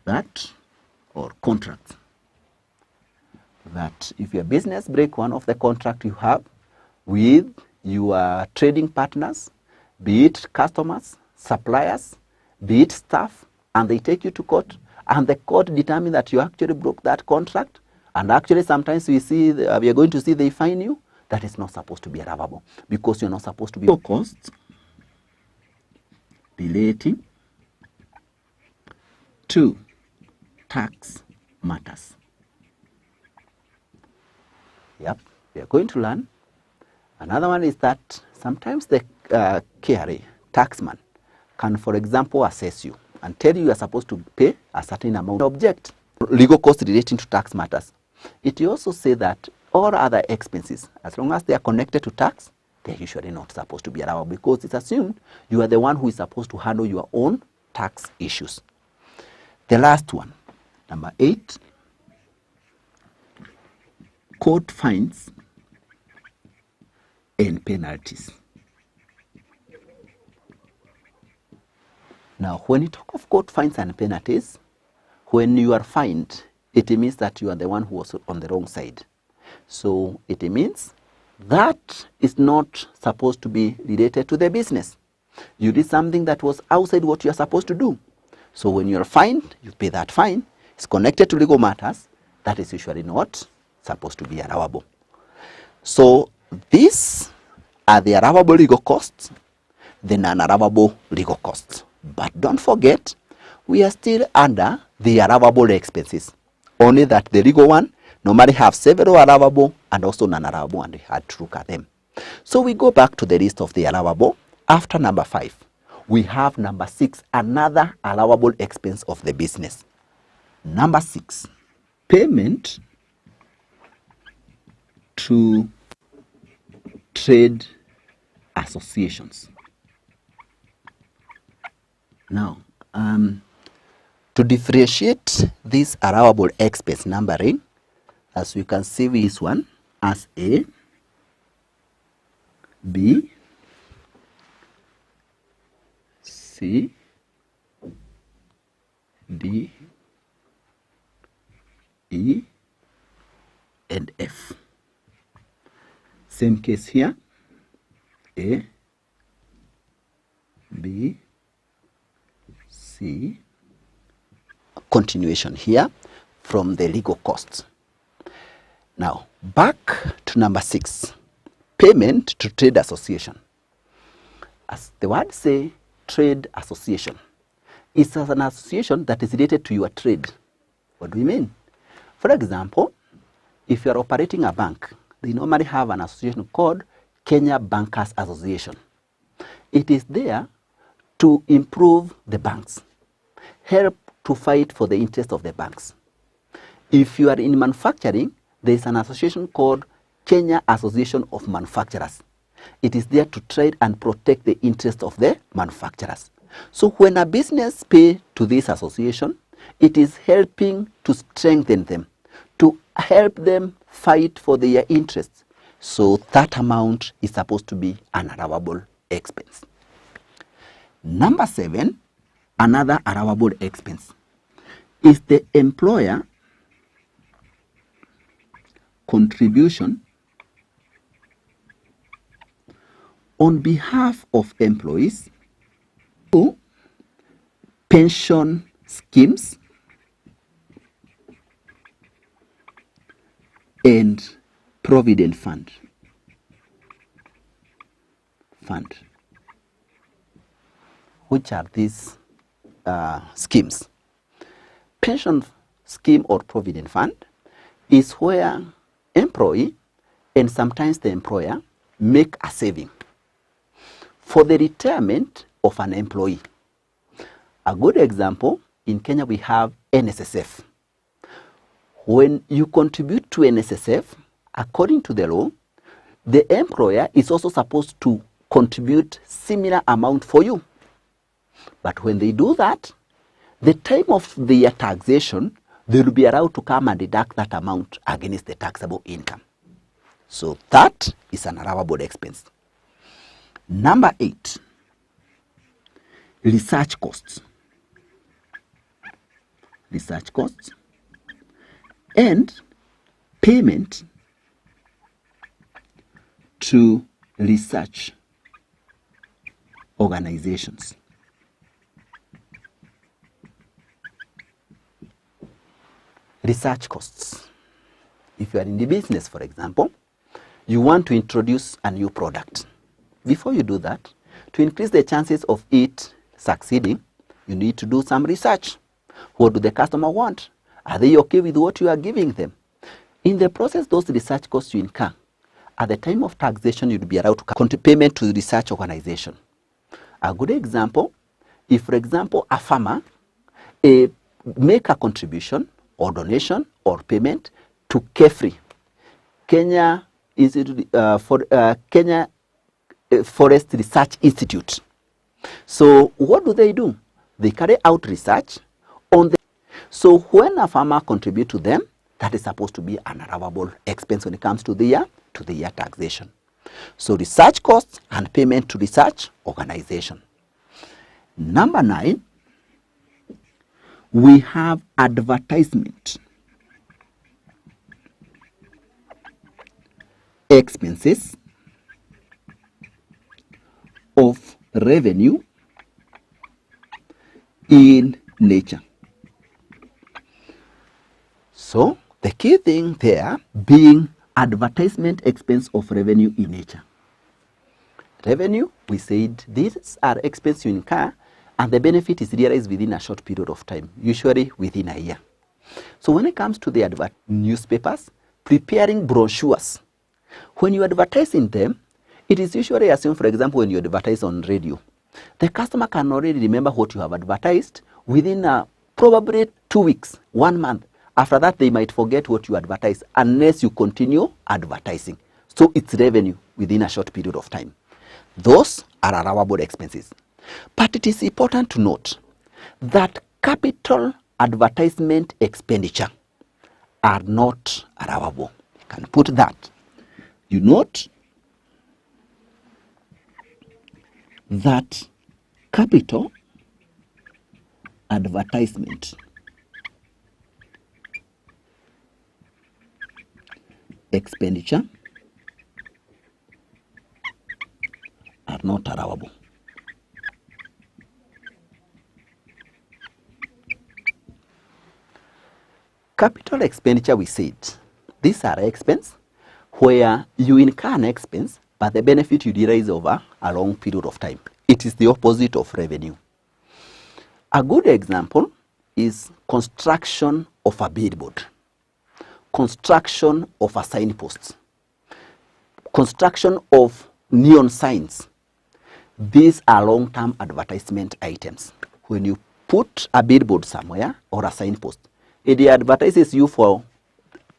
S1: that or contract, that if your business break one of the contract you have with your trading partners, be it customers, suppliers, be it staff, and they take you to court, and the court determine that you actually broke that contract, and actually sometimes we are going to see they fine you, that is not supposed to be allowable, because you're not supposed to be costs relating to tax matters. Yep, we are going to learn. Another one is that sometimes the KRA, taxman, can, for example, assess you and tell you are supposed to pay a certain amount. Object legal costs relating to tax matters. It also says that all other expenses, as long as they are connected to tax, they're usually not supposed to be allowed, because it's assumed you are the one who is supposed to handle your own tax issues. The last one, number 8, court fines and penalties. Now, when you talk of court fines and penalties, when you are fined, it means that you are the one who was on the wrong side. So it means that is not supposed to be related to the business. You did something that was outside what you are supposed to do. So when you are fined, you pay that fine. It's connected to legal matters. That is usually not supposed to be allowable. So these are the allowable legal costs, the non-allowable legal costs. But don't forget, we are still under the allowable expenses. Only that the legal one normally have several allowable and also non-allowable, and we had to look at them. So we go back to the list of the allowable. After number 5, we have number 6, another allowable expense of the business. Number 6, payment to trade associations. Now, to differentiate this allowable expense numbering, as we can see this one as A, B, C, D, E, and F. Same case here. A, B, C. Continuation here from the legal costs. Now, back to number 6, payment to trade association. As the word say, trade association is an association that is related to your trade. What do we mean? For example, if you are operating a bank, they normally have an association called Kenya Bankers Association. It is there to improve the banks, help to fight for the interest of the banks. If you are in manufacturing, there is an association called Kenya Association of Manufacturers. It is there to trade and protect the interest of the manufacturers. So when a business pays to this association, it is helping to strengthen them, to help them fight for their interests. So that amount is supposed to be an allowable expense. Number 7, another allowable expense is the employer contribution on behalf of employees to pension schemes and provident fund. Which are these schemes? Pension scheme or provident fund is where employee and sometimes the employer make a saving for the retirement of an employee. A good example, in Kenya we have NSSF. When you contribute to NSSF, according to the law, the employer is also supposed to contribute similar amount for you. But when they do that, the time of their taxation, they will be allowed to come and deduct that amount against the taxable income. So that is an allowable expense. Number 8, research costs. Research costs and payment to research organizations. Research costs. If you are in the business, for example, you want to introduce a new product. Before you do that, to increase the chances of it succeeding, you need to do some research. What do the customer want? Are they okay with what you are giving them? In the process, those research costs you incur, at the time of taxation, you'll be allowed to contribute payment to the research organization. A good example, if, for example, a farmer make a contribution or donation or payment to KEFRI, Kenya Institute Kenya Forest Research Institute. So what do? They carry out research on the. So when a farmer contributes to them, that is supposed to be an allowable expense when it comes to the year taxation. So research costs and payment to research organization. Number 9, we have advertisement expenses of revenue in nature. So the key thing there being advertisement expense of revenue in nature. Revenue, we said these are expenses you incur and the benefit is realized within a short period of time, usually within a year. So when it comes to the newspapers, preparing brochures, when you advertise in them, it is usually assumed, for example, when you advertise on radio, the customer can already remember what you have advertised within probably 2 weeks, 1 month. After that, they might forget what you advertise unless you continue advertising. So it's revenue within a short period of time. Those are allowable expenses. But it is important to note that capital advertisement expenditure are not allowable. You can put that. You note that capital advertisement expenditure are not allowable. Capital expenditure, we said, these are expense where you incur an expense, but the benefit you derive over a long period of time. It is the opposite of revenue. A good example is construction of a billboard, construction of a signpost, construction of neon signs. These are long-term advertisement items. When you put a billboard somewhere or a signpost, it advertises you for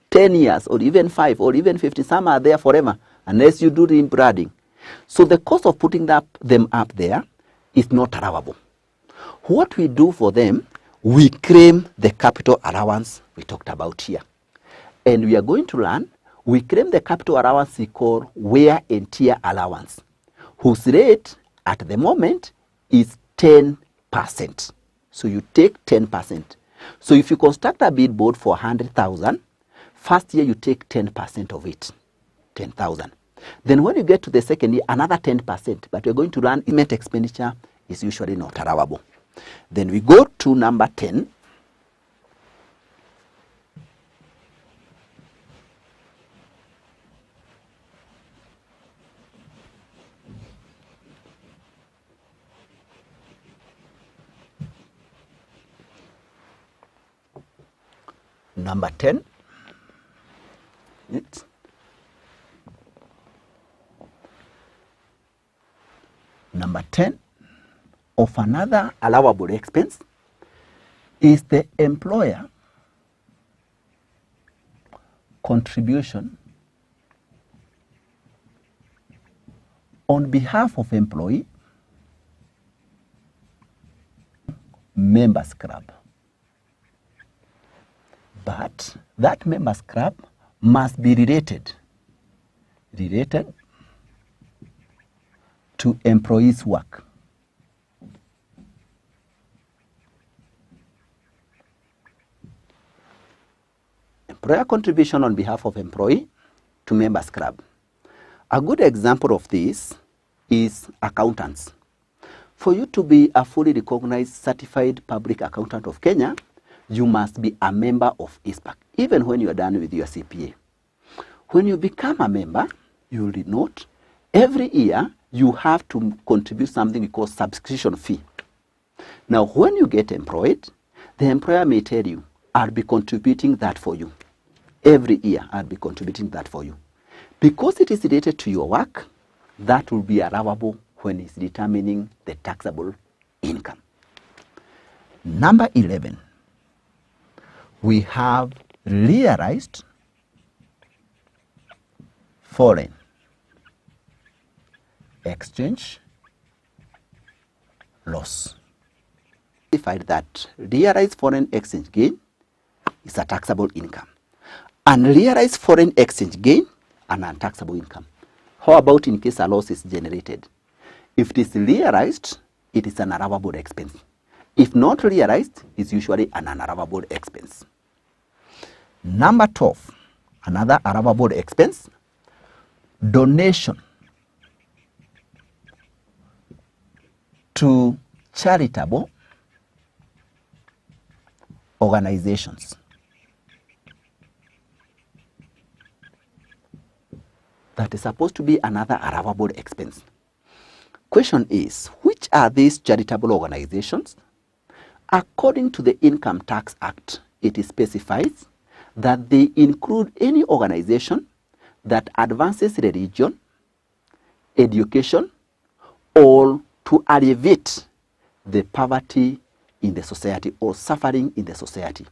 S1: 10 years or even 5 or even 50. Some are there forever unless you do the branding. So the cost of putting them up there is not allowable. What we do for them, we claim the capital allowance we talked about here. And we are going to learn, we claim the capital allowance we call wear and tear allowance, whose rate at the moment is 10%. So you take 10%. So if you construct a billboard for 100,000, first year you take 10% of it, 10,000. Then when you get to the second year, another 10%. But we're going to learn investment expenditure is usually not allowable. Then we go to number 10. Number 10. Number 10 of another allowable expense is the employer contribution on behalf of employee members club. But that members club must be related to employees' work. Employer contribution on behalf of employee to members club. A good example of this is accountants. For you to be a fully recognized certified public accountant of Kenya, you must be a member of ISPAC, even when you are done with your CPA. When you become a member, you will note every year you have to contribute something we call subscription fee. Now, when you get employed, the employer may tell you, I'll be contributing that for you. Every year, I'll be contributing that for you. Because it is related to your work, that will be allowable when it's determining the taxable income. Number 11. We have realized foreign exchange loss. Identified that realized foreign exchange gain is a taxable income. Unrealized foreign exchange gain, an untaxable income. How about in case a loss is generated? If it is realized, it is an allowable expense. If not realized, it's usually an unallowable expense. Number 12, another allowable expense, donation to charitable organizations. That is supposed to be another allowable expense. Question is, which are these charitable organizations? According to the Income Tax Act, it specifies that they include any organization that advances religion, education, or to alleviate the poverty in the society or suffering in the society.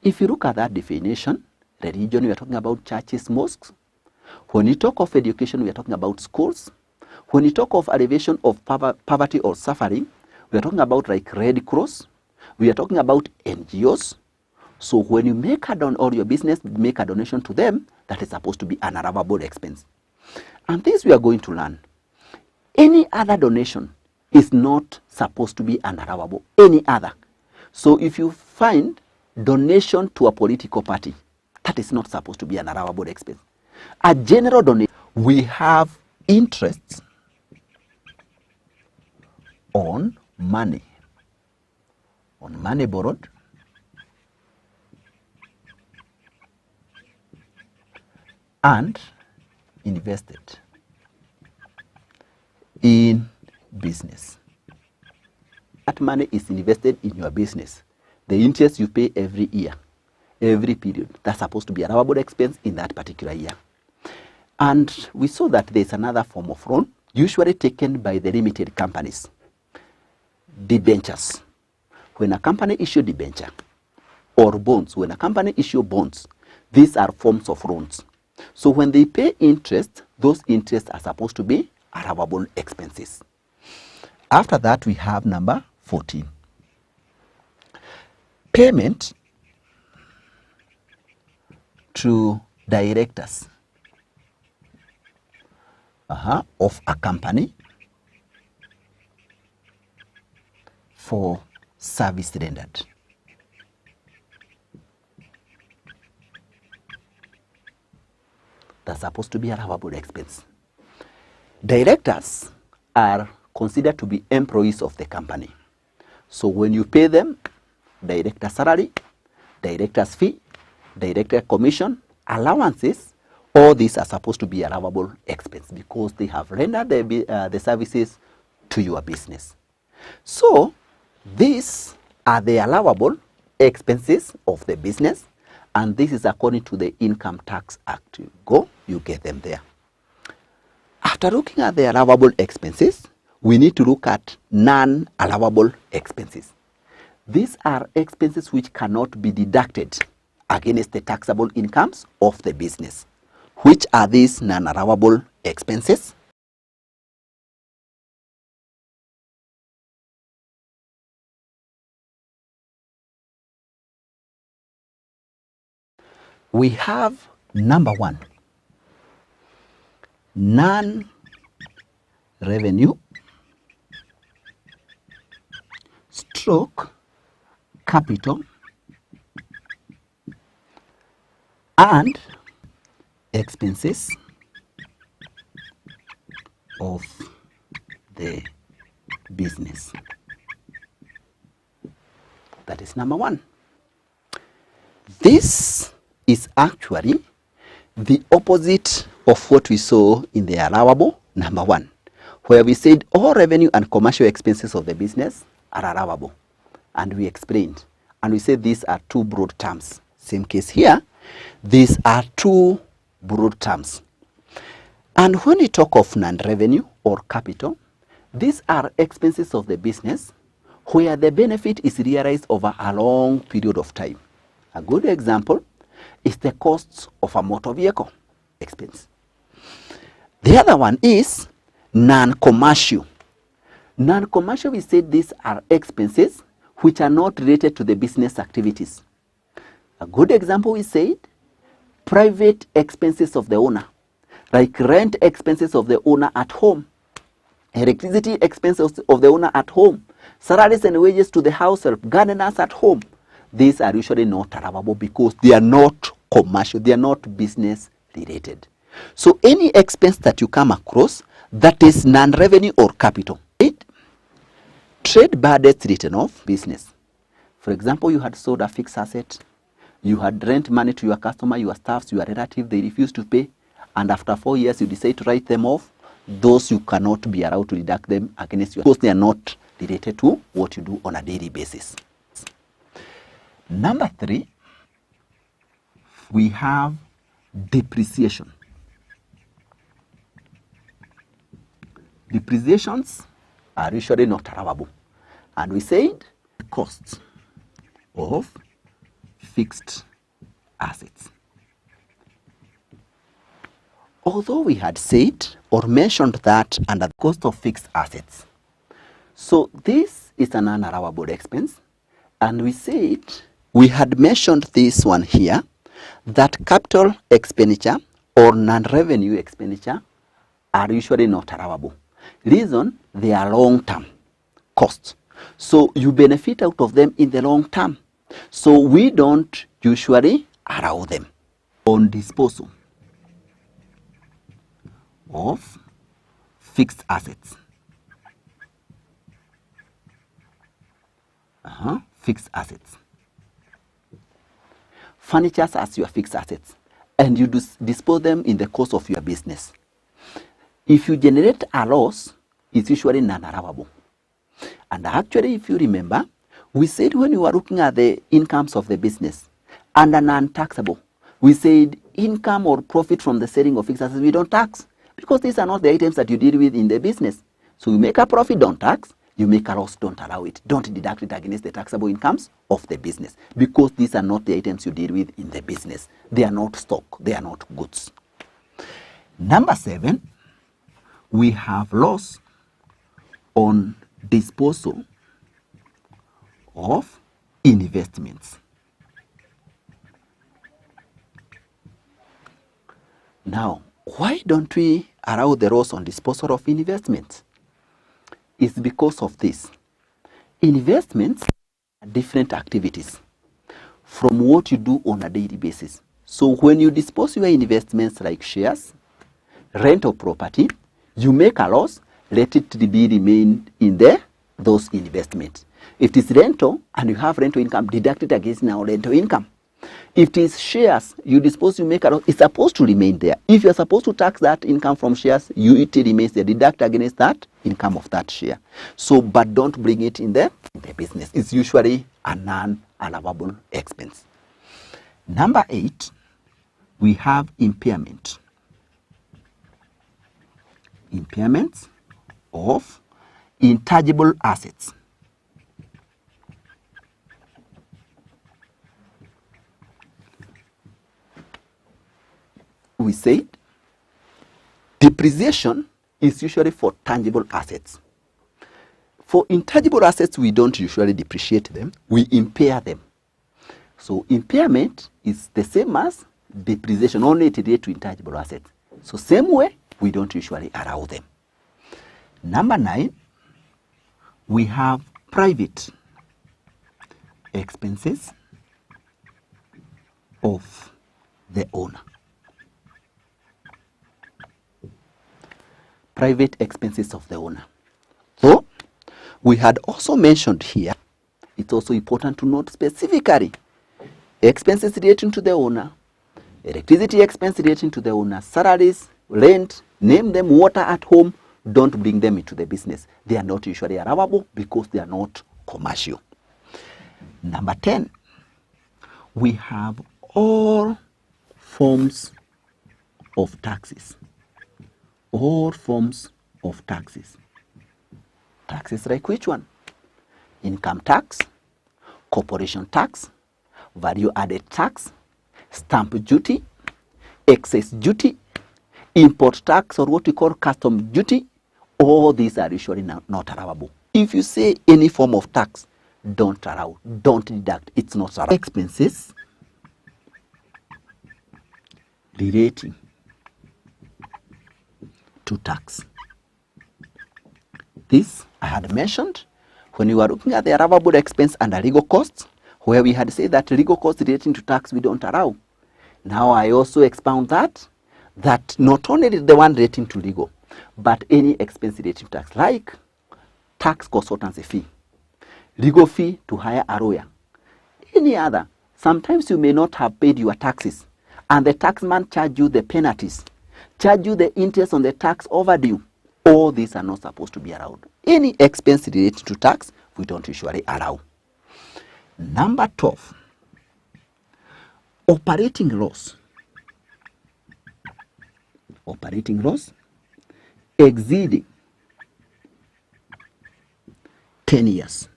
S1: If you look at that definition, religion, we are talking about churches, mosques. When you talk of education, we are talking about schools. When you talk of alleviation of poverty or suffering, we are talking about like Red Cross. We are talking about NGOs. So when you make a or your business make a donation to them, that is supposed to be an allowable expense. And this we are going to learn. Any other donation is not supposed to be an allowable. Any other. So if you find donation to a political party, that is not supposed to be an allowable expense. A general donation, we have interests on money borrowed, and invested in business. That money is invested in your business. The interest you pay every year, every period, that's supposed to be an allowable expense in that particular year. And we saw that there's another form of loan, usually taken by the limited companies. Debentures. When a company issue debenture, or bonds, when a company issue bonds, these are forms of loans. So when they pay interest, those interests are supposed to be allowable expenses. After that, we have number 14. Payment to directors of a company for service rendered. That's supposed to be a allowable expense. Directors are considered to be employees of the company. So when you pay them director salary, director's fee, director commission, allowances, all these are supposed to be allowable expense because they have rendered the services to your business. So these are the allowable expenses of the business, and this is according to the Income Tax Act. You get them there. After looking at the allowable expenses, we need to look at non-allowable expenses. These are expenses which cannot be deducted against the taxable incomes of the business. Which are these non-allowable expenses? We have number 1, non-revenue stroke capital and expenses of the business. That is number 1. This is actually the opposite of what we saw in the allowable number 1, where we said all revenue and commercial expenses of the business are allowable. And we explained. And we said these are 2 broad terms. Same case here. These are 2 broad terms. And when we talk of non-revenue or capital, these are expenses of the business where the benefit is realized over a long period of time. A good example is the costs of a motor vehicle expense. The other one is non-commercial. Non-commercial, we said these are expenses which are not related to the business activities. A good example, we said private expenses of the owner, like rent expenses of the owner at home, electricity expenses of the owner at home, salaries and wages to the house help, gardeners at home. These are usually not allowable because they are not commercial, they are not business related. So any expense that you come across that is non-revenue or capital, trade burdens written off business. For example, you had sold a fixed asset, you had rent money to your customer, your staffs, your relative, they refuse to pay, and after 4 years you decide to write them off. Those you cannot be allowed to deduct them against you because they are not related to what you do on a daily basis. Number 3, we have depreciation. Depreciations are usually not allowable. And we said the costs of fixed assets. Although we had said or mentioned that under the cost of fixed assets. So this is an unallowable expense. And we said, we had mentioned this one here, that capital expenditure or non-revenue expenditure are usually not allowable. Reason, they are long-term costs. So you benefit out of them in the long term. So we don't usually allow them. On disposal of fixed assets. Fixed assets. Furniture as your fixed assets, and you dispose them in the course of your business. If you generate a loss, it's usually non-allowable. And actually, if you remember, we said when we were looking at the incomes of the business under non-taxable, we said income or profit from the selling of fixed assets we don't tax, because these are not the items that you deal with in the business. So you make a profit, don't tax. You make a loss, don't allow it. Don't deduct it against the taxable incomes of the business, because these are not the items you deal with in the business. They are not stock. They are not goods. Number 7, we have loss on disposal of investments. Now, why don't we allow the loss on disposal of investments? It's because of this. Investments are different activities from what you do on a daily basis. So when you dispose your investments like shares, rent of property, you make a loss, let it be remain in there, those investments. If it is rental and you have rental income, deduct it against now rental income. If it is shares, you dispose, you make a loss, it's supposed to remain there. If you're supposed to tax that income from shares, it remains there, deduct against that income of that share. So, but don't bring it in the business. It's usually a non-allowable expense. Number 8, we have impairment. Impairments of intangible assets. We said depreciation is usually for tangible assets. For intangible assets, we don't usually depreciate them, we impair them. So impairment is the same as depreciation, only it relates to intangible assets. So same way, we don't usually allow them. Number 9, we have private expenses of the owner. Private expenses of the owner. So, we had also mentioned here, it's also important to note specifically, expenses relating to the owner, electricity expense relating to the owner, salaries, rent, name them, water at home, don't bring them into the business. They are not usually allowable because they are not commercial. Number 10, we have all forms of taxes. All forms of taxes. Taxes like which one? Income tax, corporation tax, value added tax, stamp duty, excess duty, import tax, or what we call custom duty. All these are usually not allowable. If you say any form of tax, don't allow, don't deduct, it's not allowed. Expenses relating to tax. This I had mentioned when we were looking at the allowable expense and the legal costs, where we had said that legal costs relating to tax we don't allow. Now I also expound that not only the one relating to legal, but any expense relating to tax, like tax consultancy fee, legal fee to hire a lawyer, any other. Sometimes you may not have paid your taxes, and the taxman charge you the penalties, charge you the interest on the tax overdue. All these are not supposed to be allowed. Any expense related to tax, we don't usually allow. Number 12, operating loss. Operating loss exceeding 10 years.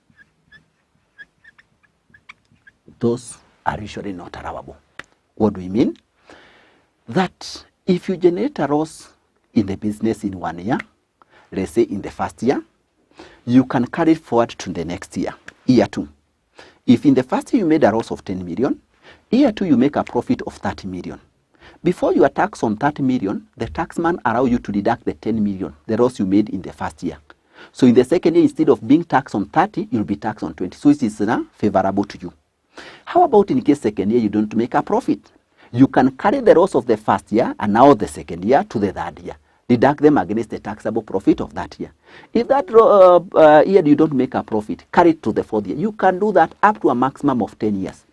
S1: Those are usually not allowable. What do we mean? That if you generate a loss in the business in 1 year, let's say in the first year, you can carry it forward to the next year, year 2. If in the first year you made a loss of 10 million, year 2 you make a profit of 30 million. Before you are taxed on 30 million, the taxman allow you to deduct the 10 million, the loss you made in the first year. So in the second year, instead of being taxed on 30, you'll be taxed on 20. So it is favorable to you. How about in case second year you don't make a profit? You can carry the loss of the first year and now the second year to the third year. Deduct them against the taxable profit of that year. If that year you don't make a profit, carry it to the fourth year. You can do that up to a maximum of 10 years.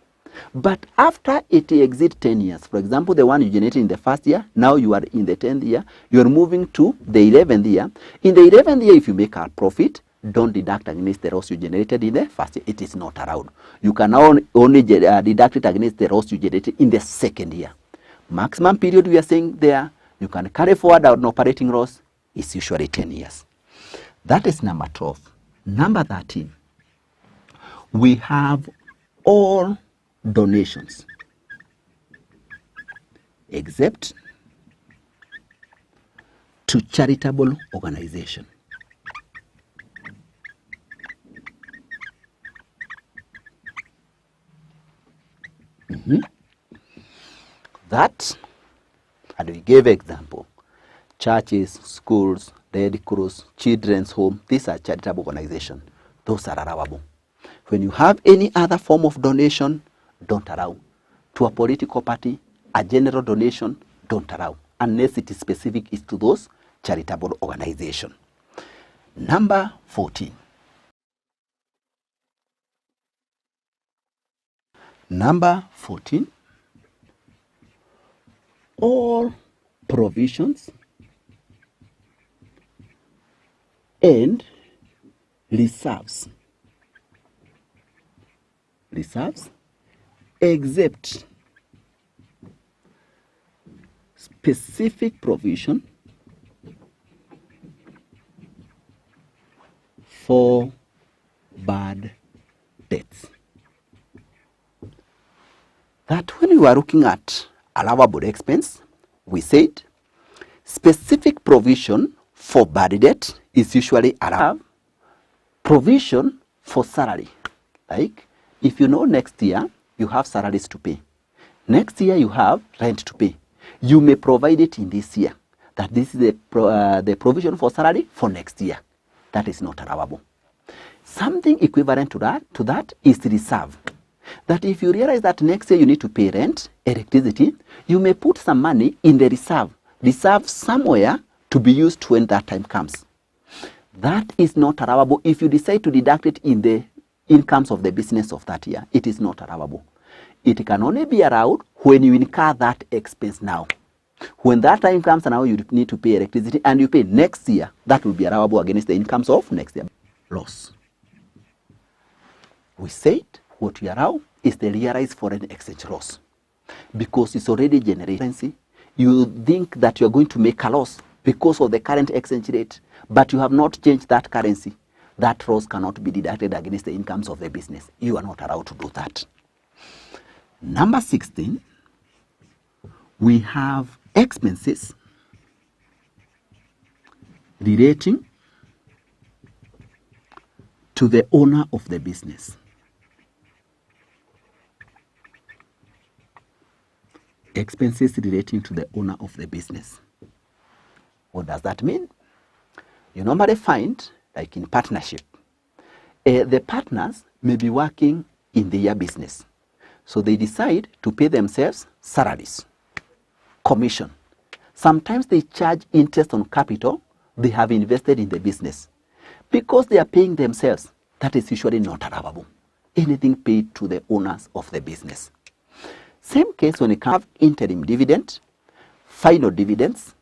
S1: But after it exceeds 10 years, for example, the one you generated in the first year, now you are in the 10th year, you are moving to the 11th year. In the 11th year, if you make a profit, don't deduct against the loss you generated in the first year. It is not allowed. You can only deduct it against the loss you generated in the second year. Maximum period we are saying there, you can carry forward an operating loss is usually 10 years. That is number 12. Number 13, we have all donations except to charitable organization. That, and we gave example, churches, schools, Red Cross, children's home, these are charitable organizations. Those are allowable. When you have any other form of donation, don't allow. To a political party, a general donation, don't allow, unless it is specific is to those charitable organizations. Number 14. Number 14, all provisions and reserves except specific provision for bad debts. That when we are looking at allowable expense, we said specific provision for bad debt is usually allowed. Provision for salary, like if you know next year you have salaries to pay, next year you have rent to pay, you may provide it in this year that this is the provision for salary for next year. That is not allowable. Something equivalent to that is reserve. That if you realize that next year you need to pay rent, electricity, you may put some money in the reserve somewhere to be used when that time comes. That is not allowable. If you decide to deduct it in the incomes of the business of that year, it is not allowable. It can only be allowed when you incur that expense now. When that time comes and now you need to pay electricity and you pay next year, that will be allowable against the incomes of next year. Loss. We said what we allow is the realized foreign exchange loss. Because it's already generated. You think that you're going to make a loss because of the current exchange rate, but you have not changed that currency. That loss cannot be deducted against the incomes of the business. You are not allowed to do that. Number 16, we have expenses relating to the owner of the business. Expenses relating to the owner of the business. What does that mean? You normally find, like in partnership, the partners may be working in their business. So they decide to pay themselves salaries, commission. Sometimes they charge interest on capital they have invested in the business. Because they are paying themselves, that is usually not allowable. Anything paid to the owners of the business. Same case when you have interim dividend, final dividends,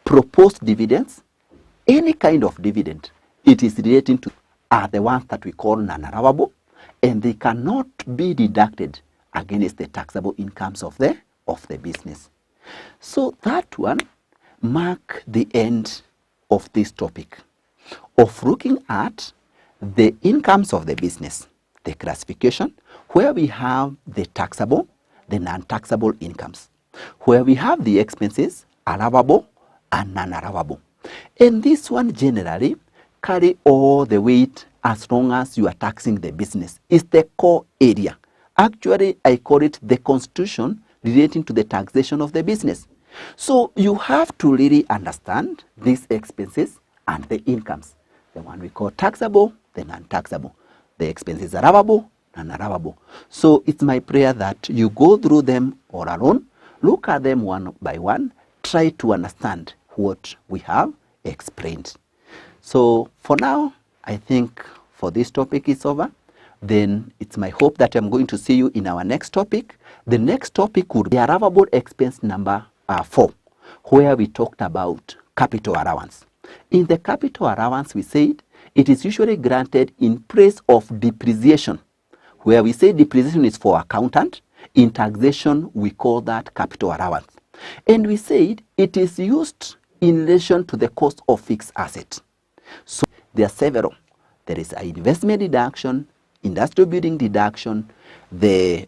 S1: proposed dividends, any kind of dividend, it is relating to are the ones that we call non-allowable, and they cannot be deducted against the taxable incomes of the business. So that one mark the end of this topic of looking at the incomes of the business, the classification, where we have the taxable, the non-taxable incomes, where we have the expenses, allowable and non-allowable. And this one generally carry all the weight as long as you are taxing the business. It's the core area. Actually, I call it the constitution relating to the taxation of the business. So you have to really understand these expenses and the incomes. The one we call taxable, the non-taxable. The expenses are allowable, non-allowable. So it's my prayer that you go through them all alone, look at them one by one, try to understand what we have explained. So for now, I think for this topic is over. Then it's my hope that I'm going to see you in our next topic. The next topic would be allowable expense number 4, where we talked about capital allowance. In the capital allowance, we said it is usually granted in place of depreciation, where we say depreciation is for accountant. In taxation, we call that capital allowance. And we said it is used in relation to the cost of fixed asset. So there are several. There is an investment deduction, industrial building deduction, the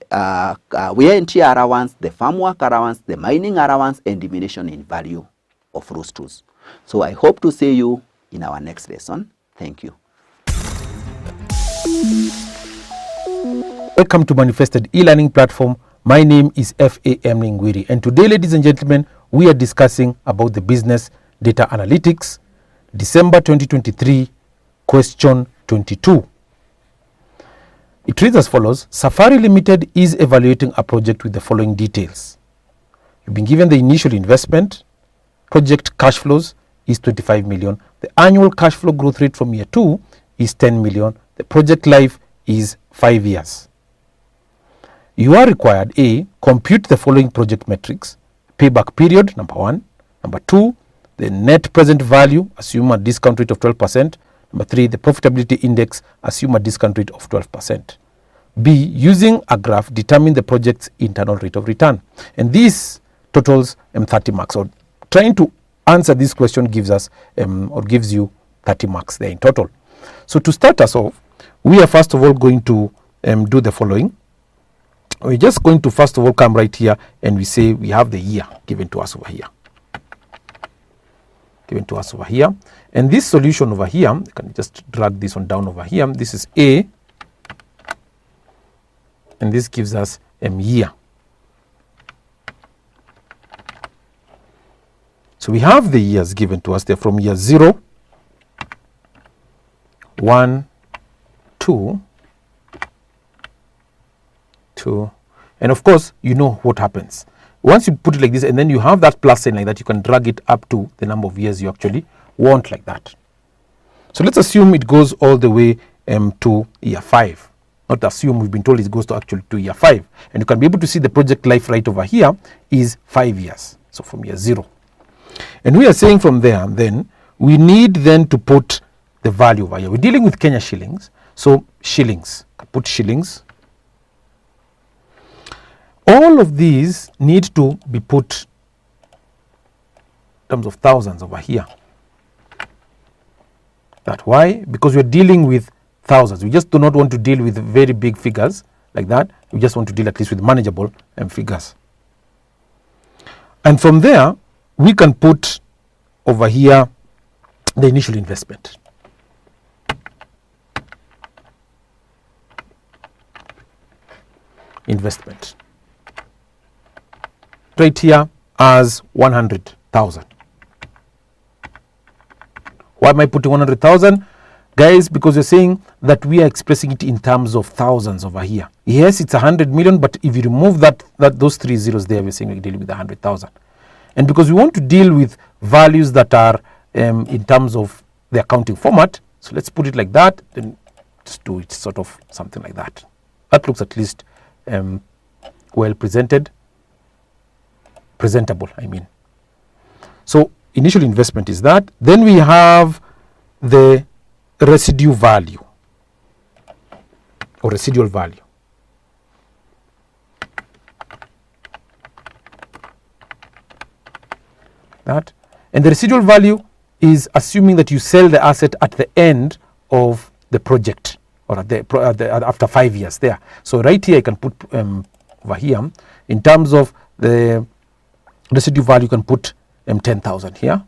S1: wear and tear allowance, the farm work allowance, the mining allowance, and diminution in value of those tools. So I hope to see you in our next lesson. Thank you.
S2: Welcome to Manifested e-learning platform. My name is F.A.M. Ngwiri, and today, ladies and gentlemen, we are discussing about the business data analytics, December 2023, question 22. It reads as follows: Safari Limited is evaluating a project with the following details. You've been given the initial investment. Project cash flows is 25 million. The annual cash flow growth rate from year 2 is 10 million. The project life is 5 years. You are required: A, compute the following project metrics. Payback period, number 1. Number 2, the net present value, assume a discount rate of 12%. Number 3, the profitability index, assume a discount rate of 12%. B, using a graph, determine the project's internal rate of return. And this totals 30 marks. So trying to answer this question gives us or gives you 30 marks there in total. So to start us off, we are first of all going to do the following. We're just going to first of all come right here and we say we have the year given to us over here. And this solution over here, you can just drag this one down over here. This is A, and this gives us year. So we have the years given to us there from year 0, 1, 2, and of course you know what happens. Once you put it like this and then you have that plus sign like that, you can drag it up to the number of years you actually want like that. So let's assume it goes all the way to year 5. Not assume, we've been told it goes to actually to year 5. And you can be able to see the project life right over here is 5 years. So from year 0. And we are saying from there, then we need then to put the value over here. We're dealing with Kenya shillings. So shillings, put shillings. All of these need to be put in terms of thousands over here. That's why, because we're dealing with thousands. We just do not want to deal with very big figures like that. We just want to deal at least with manageable figures. And from there, we can put over here the initial investment. Right here as 100,000. Why am I putting 100,000? Guys, because you're saying that we are expressing it in terms of thousands over here. Yes, it's 100 million, but if you remove those 3 zeros there, we're saying we're dealing with 100,000. And because we want to deal with values that are in terms of the accounting format, so let's put it like that, then just do it sort of something like that. That looks at least well presentable, I mean. So initial investment is that. Then we have the residue value or residual value. That, and the residual value is assuming that you sell the asset at the end of the project or after 5 years there. So right here I can put over here in terms of the residue value, you can put 10,000 here.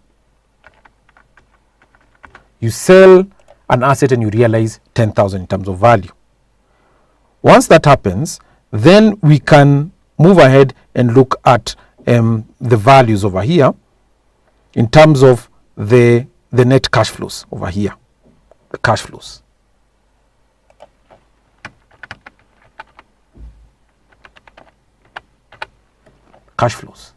S2: You sell an asset and you realize 10,000 in terms of value. Once that happens, then we can move ahead and look at the values over here in terms of the net cash flows over here, the cash flows. Cash flows.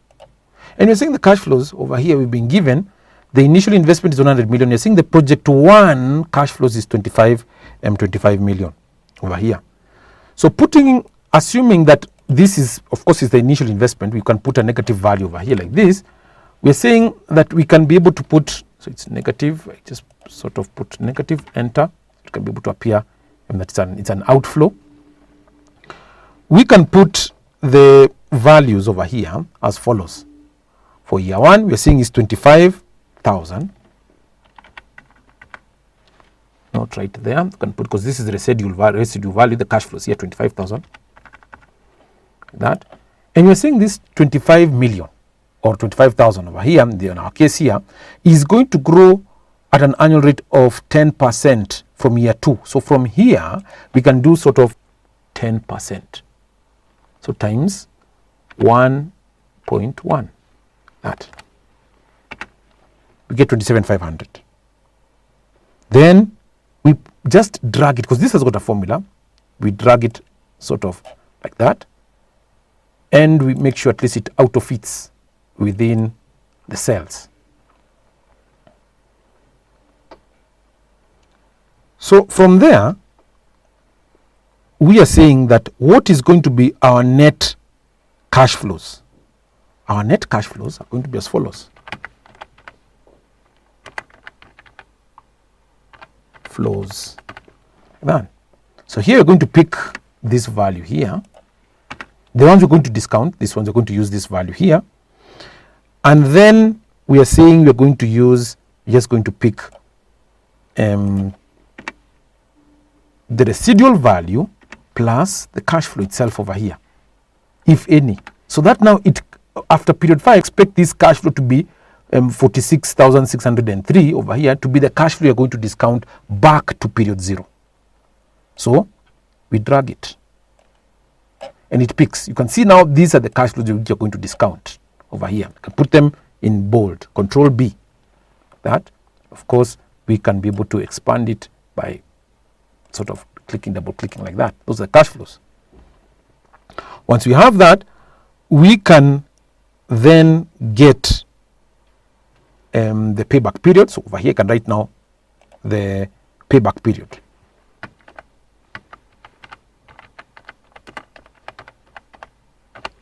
S2: And you're seeing the cash flows over here we've been given. The initial investment is 100 million. You're seeing the project 1 cash flows is 25 million over here. So assuming that this is, of course, is the initial investment, we can put a negative value over here like this. We're saying that we can be able to put, so it's negative, I just sort of put negative, enter, it can be able to appear, and that it's an outflow. We can put the values over here as follows. For year 1, we're seeing is 25,000. Not right there, you can put, because this is the residual value, the cash flows here, 25,000. That, and we're saying this 25 million or 25,000 over here, in our case here, is going to grow at an annual rate of 10% from year 2. So from here, we can do sort of 10%. So times 1.1, that. We get 27,500. Then we just drag it, because this has got a formula. We drag it sort of like that. And we make sure at least it auto-fits within the cells. So from there, we are saying that what is going to be our net cash flows? Our net cash flows are going to be as follows. Flows. Then, so here we're going to pick this value here. The ones we're going to discount, these ones are going to use this value here. And then we are saying we're going to use, just going to pick the residual value plus the cash flow itself over here, if any. So that now after period 5, expect this cash flow to be 46,603 over here to be the cash flow you're going to discount back to period 0. So we drag it. And it picks. You can see now these are the cash flows which you're going to discount over here. You can put them in bold, Control B. That, of course, we can be able to expand it by sort of double clicking like that. Those are the cash flows. Once we have that, we can then get the payback period. So over here, I can write now the payback period.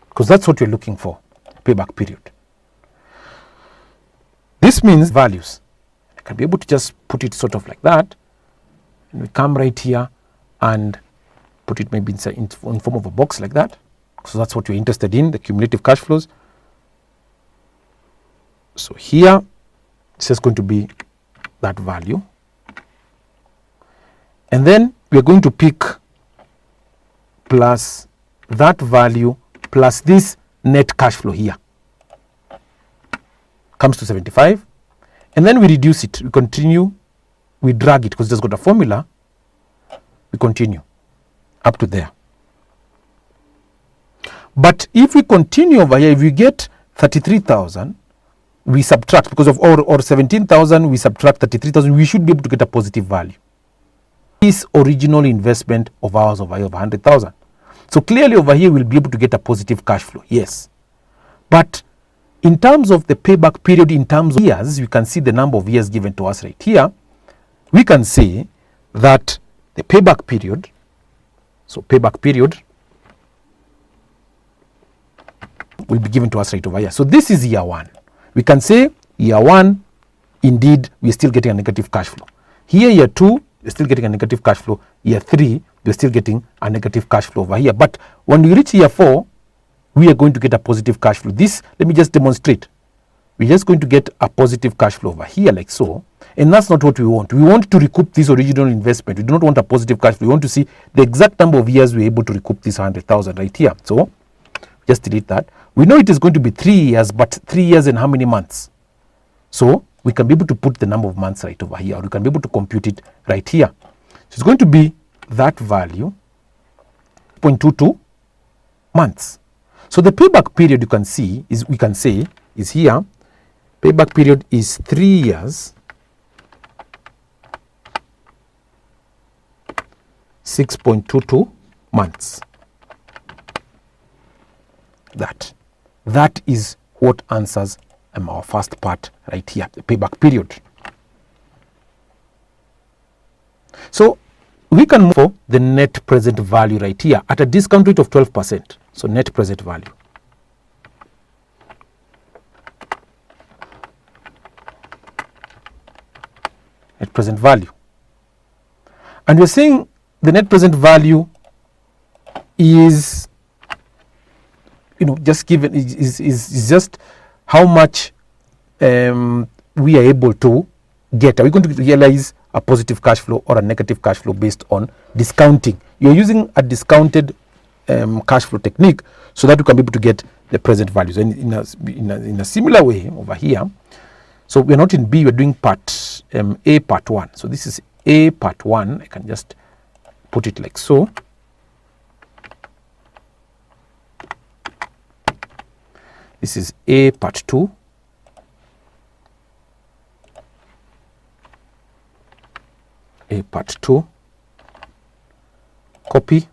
S2: Because that's what you're looking for, payback period. This means values. I can be able to just put it sort of like that. And we come right here and put it maybe in form of a box like that. So that's what you're interested in, the cumulative cash flows. So here, it's just going to be that value. And then we're going to pick plus that value plus this net cash flow here. Comes to 75. And then we reduce it. We continue. We drag it because it has got a formula. We continue up to there. But if we continue over here, if we get 33,000, we subtract, because of or 17,000, we subtract 33,000, we should be able to get a positive value. This original investment of ours over here of 100,000. So clearly over here we'll be able to get a positive cash flow, yes. But in terms of the payback period, in terms of years, you can see the number of years given to us right here. We can say that the payback period, so payback period will be given to us right over here. So this is year 1. We can say year 1, indeed, we're still getting a negative cash flow. Here, year 2, we're still getting a negative cash flow. Year 3, we're still getting a negative cash flow over here. But when we reach year 4, we are going to get a positive cash flow. This, let me just demonstrate. We're just going to get a positive cash flow over here like so. And that's not what we want. We want to recoup this original investment. We do not want a positive cash flow. We want to see the exact number of years we're able to recoup this 100,000 right here. So just delete that. We know it is going to be 3 years, but 3 years and how many months? So we can be able to put the number of months right over here, or we can be able to compute it right here. So it's going to be that value, 0.22 months. So the payback period we can say is here. Payback period is 3 years, 6.22 months. That is what answers our first part right here, the payback period. So we can move for the net present value right here at a discount rate of 12%. So net present value. Net present value. And we're saying the net present value is, just given, is just how much we are able to get. Are we going to realize a positive cash flow or a negative cash flow based on discounting? You're using a discounted cash flow technique so that you can be able to get the present values. And in a similar way over here, so we're not in B, we're doing part A part 1. So this is A part 1. I can just put it like so. This is A part 2. A part 2. Copy.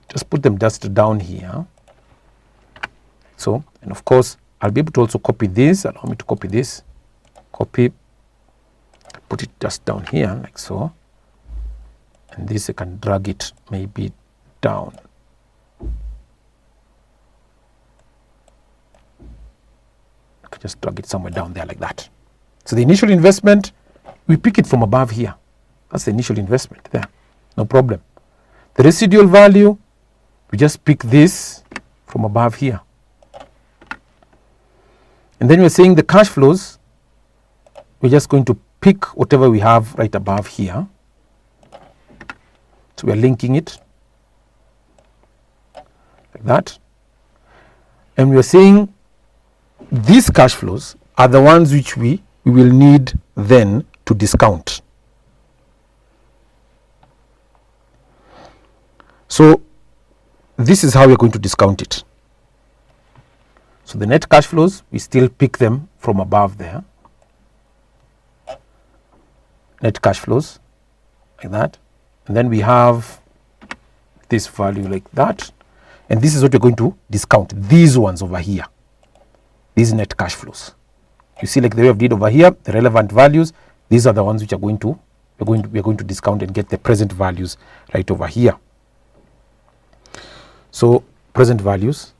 S2: Just put them just down here. So, and of course, I'll be able to also copy this. Allow me to copy this. Copy. Put it just down here like so. And this I can drag it maybe down. I can just drag it somewhere down there like that. So the initial investment, we pick it from above here. That's the initial investment there. No problem. The residual value, we just pick this from above here. And then we're saying the cash flows, we're just going to pick whatever we have right above here. So we're linking it like that. And we're saying these cash flows are the ones which we will need then to discount. So this is how we're going to discount it. So the net cash flows, we still pick them from above there. Net cash flows like that. And then we have this value like that. And this is what we're going to discount. These ones over here. These net cash flows. You see, like the way I've did over here, the relevant values, these are the ones which are we're going to discount and get the present values right over here. So present values.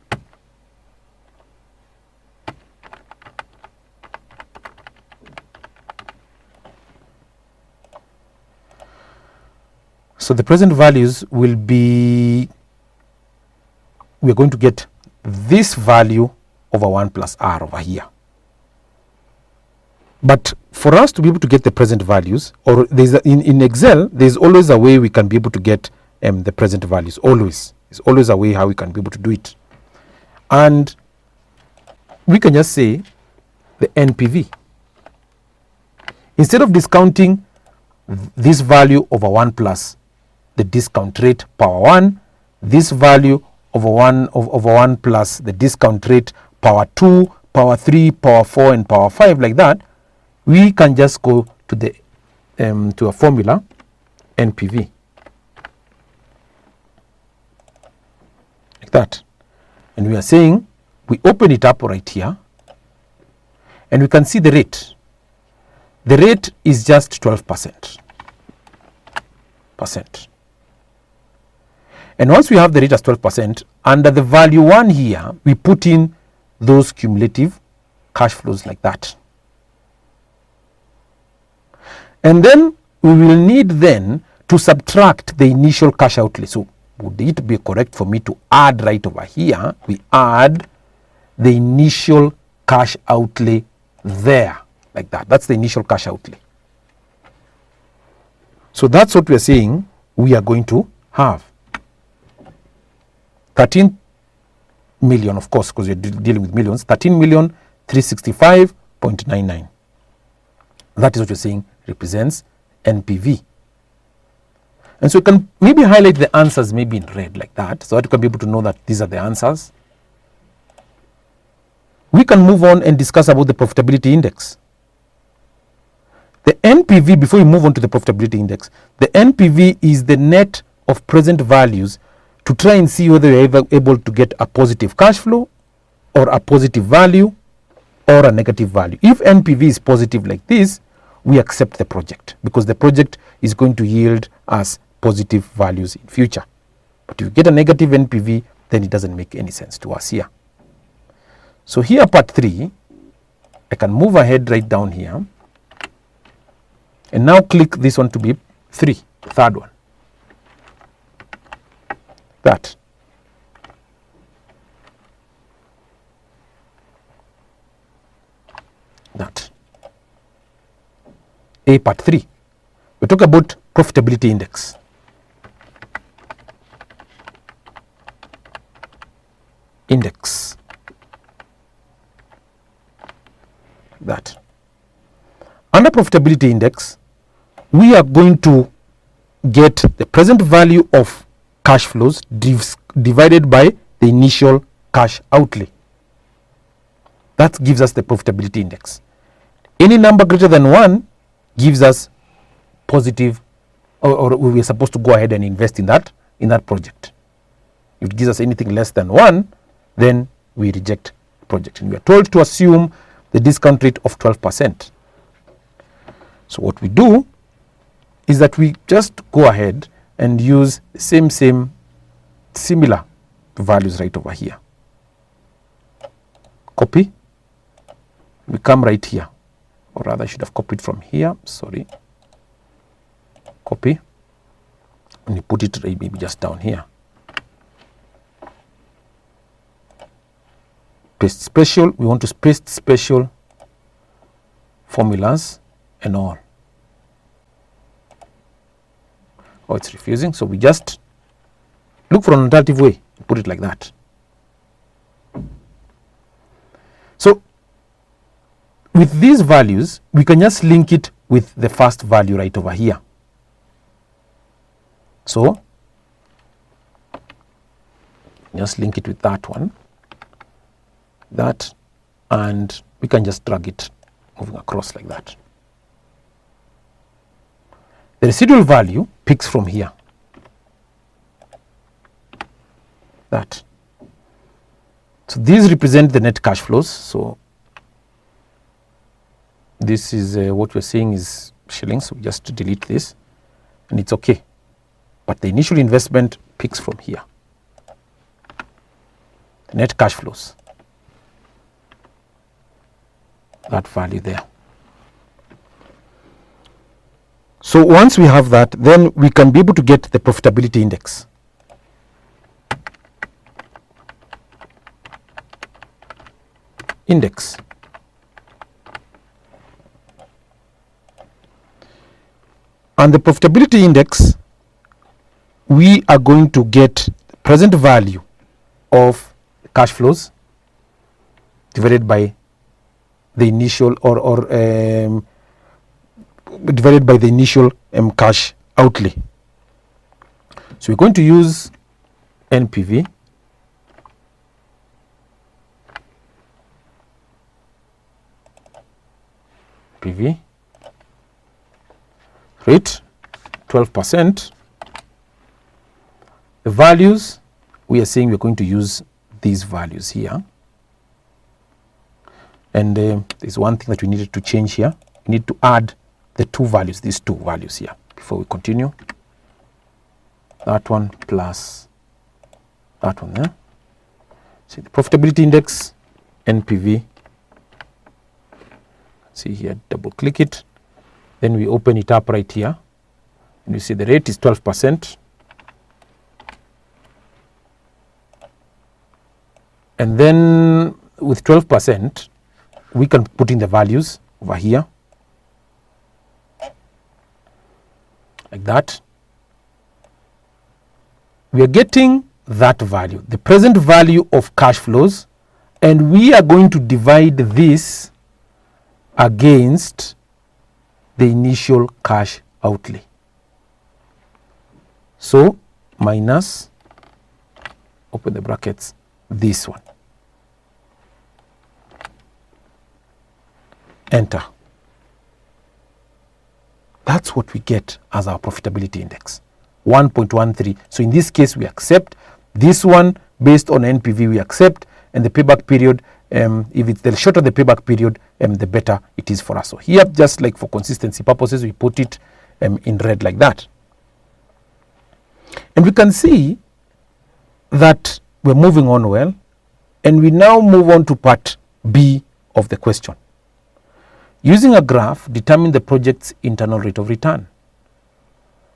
S2: So the present values will be, we're going to get this value over 1 plus R over here. But for us to be able to get the present values, or in Excel, there's always a way we can be able to get the present values, always. There's always a way how we can be able to do it. And we can just say the NPV. Instead of discounting this value over 1 plus the discount rate power 1, this value over 1 plus the discount rate power 2, power 3, power 4, and power 5 like that, we can just go to the to a formula NPV like that, and we are saying we open it up right here, and we can see the rate. The rate is just 12%. And once we have the rate as 12%, under the value 1 here, we put in those cumulative cash flows like that. And then we will need then to subtract the initial cash outlay. So would it be correct for me to add right over here? We add the initial cash outlay there like that. That's the initial cash outlay. So that's what we are saying we are going to have. 13 million, of course, because we're dealing with millions. 13,365,099. That is what you're saying represents NPV. And so you can maybe highlight the answers maybe in red like that, so that you can be able to know that these are the answers. we can move on and discuss about the profitability index. The NPV, before we move on to the profitability index, the NPV is the net of present values to try and see whether you're able to get a positive cash flow or a positive value or a negative value. If NPV is positive like this, we accept the project because the project is going to yield us positive values in future. But if you get a negative NPV, then it doesn't make any sense to us here. So here, part 3, I can move ahead right down here and now click this one to be 3, the third one. That. A, part 3. We talk about profitability index. That. Under profitability index, we are going to get the present value of cash flows divided by the initial cash outlay. That gives us the profitability index. Any number greater than 1 gives us positive, or we are supposed to go ahead and invest in that project. If it gives us anything less than 1, then we reject the project. And we are told to assume the discount rate of 12%. So what we do is that we just go ahead and use similar values right over here. Copy. We come right here, or rather I should have copied from here, sorry. Copy, and you put it right maybe just down here. Paste special, we want to paste special formulas and all. Oh, it's refusing, so we just look for an alternative way, put it like that. So with these values, we can just link it with the first value right over here. So just link it with that one, that, and we can just drag it moving across like that. The residual value picks from here. That. So these represent the net cash flows. So this is what we're seeing is shillings. So we just delete this and it's okay. But the initial investment picks from here. The net cash flows. That value there. So once we have that, then we can be able to get the profitability index. And the profitability index, we are going to get the present value of cash flows divided by the initial divided by the initial cash outlay. So we're going to use NPV rate 12%. The values, we are saying we're going to use these values here. And there's one thing that we needed to change here. We need to add the two values, these two values here, before we continue. That one plus that one there. See the profitability index, NPV. See here, double click it. Then we open it up right here. And you see the rate is 12%. And then with 12%, we can put in the values over here. Like that. We are getting that value, the present value of cash flows, and we are going to divide this against the initial cash outlay. So minus, open the brackets, this one. enter. That's what we get as our profitability index, 1.13. So in this case, we accept this one based on NPV, we accept, and the payback period, if it's the shorter the payback period, the better it is for us. So here, just like for consistency purposes, we put it in red like that. And we can see that we're moving on well, and we now move on to part B of the question. Using a graph, determine the project's internal rate of return.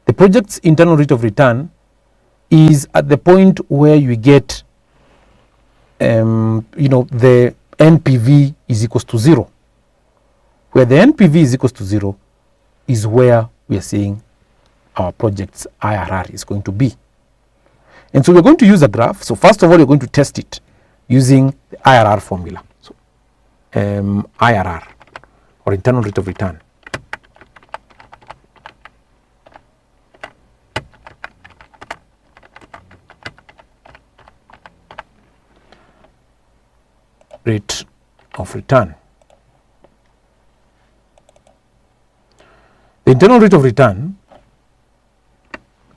S2: The project's internal rate of return is at the point where you get, the NPV is equals to 0. Where the NPV is equals to 0 is where we are saying our project's IRR is going to be. And so we're going to use a graph. So first of all, you're going to test it using the IRR formula. So IRR, or internal rate of return. Rate of return. The internal rate of return,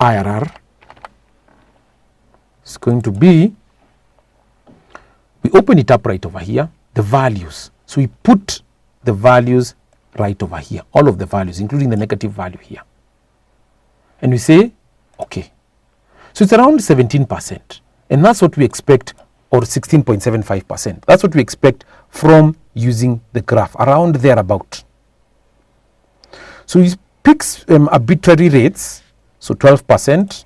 S2: IRR, is going to be, we open it up right over here, the values. So we put the values right over here, all of the values, including the negative value here. And we say, okay. So it's around 17%. And that's what we expect, or 16.75%. That's what we expect from using the graph, around thereabout. So he picks arbitrary rates, so 12%.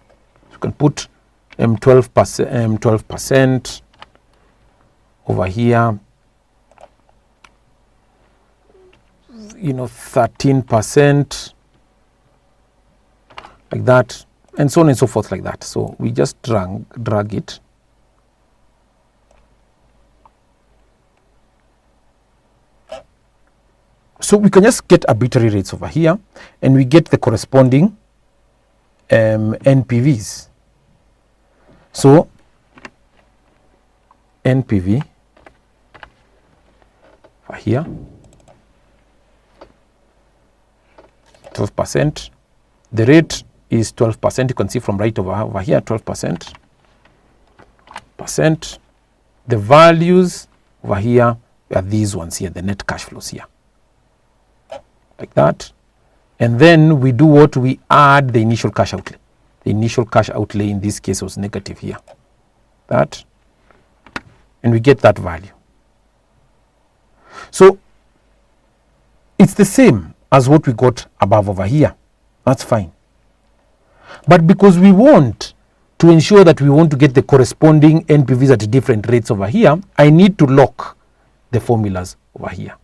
S2: You can put 12% over here, 13%, like that, and so on and so forth like that. So we just drag it. So we can just get arbitrary rates over here, and we get the corresponding NPVs. So NPV over here, 12%. The rate is 12%. You can see from right over here, 12%. The values over here are these ones here, the net cash flows here, like that. And then we do what? We add the initial cash outlay. The initial cash outlay in this case was negative here, that, and we get that value. So it's the same as what we got above over here. That's fine. But because we want to ensure that we want to get the corresponding NPVs at different rates over here, I need to lock the formulas over here.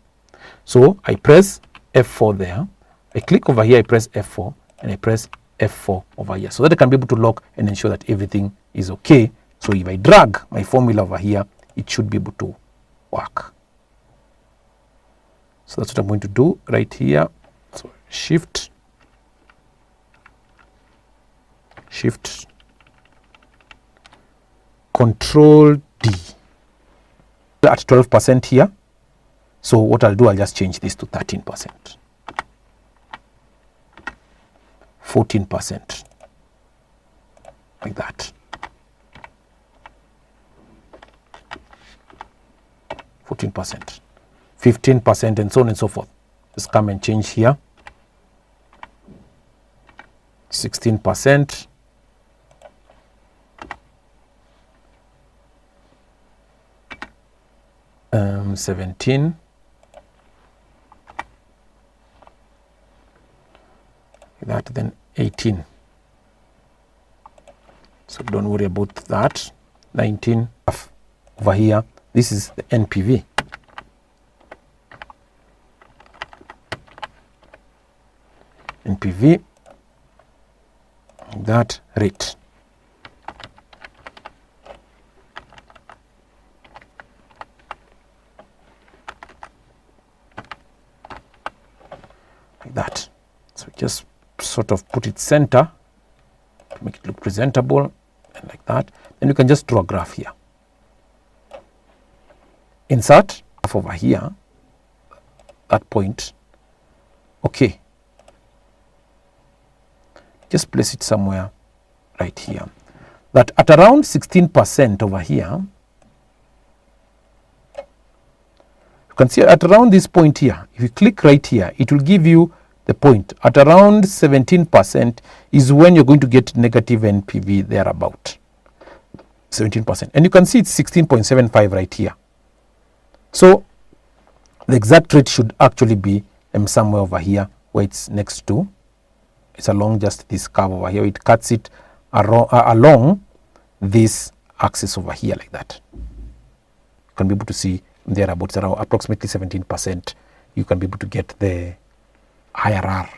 S2: So I press F4 there, I click over here, I press F4, and I press F4 over here, so that I can be able to lock and ensure that everything is okay. So if I drag my formula over here, it should be able to work. So that's what I'm going to do right here. So shift, Control D at 12% here. So what I'll do, I'll just change this to 13%, 14%, like that, 14%, 15%, and so on and so forth. Just come and change here, 16%, 17, that, then 18. So don't worry about that. 19 over here. This is the NPV. NPV, that rate. Like that. So just sort of put it center to make it look presentable, and like that. Then you can just draw a graph here. Insert graph over here. that point. Okay, just place it somewhere right here, that at around 16% over here, you can see at around this point here, if you click right here, it will give you the point. At around 17% is when you're going to get negative NPV thereabout. 17%. And you can see it's 16.75 right here. So the exact rate should actually be somewhere over here where it's next to. It's along just this curve over here. It cuts it along this axis over here like that. You can be able to see thereabouts around approximately 17%. You can be able to get the IRR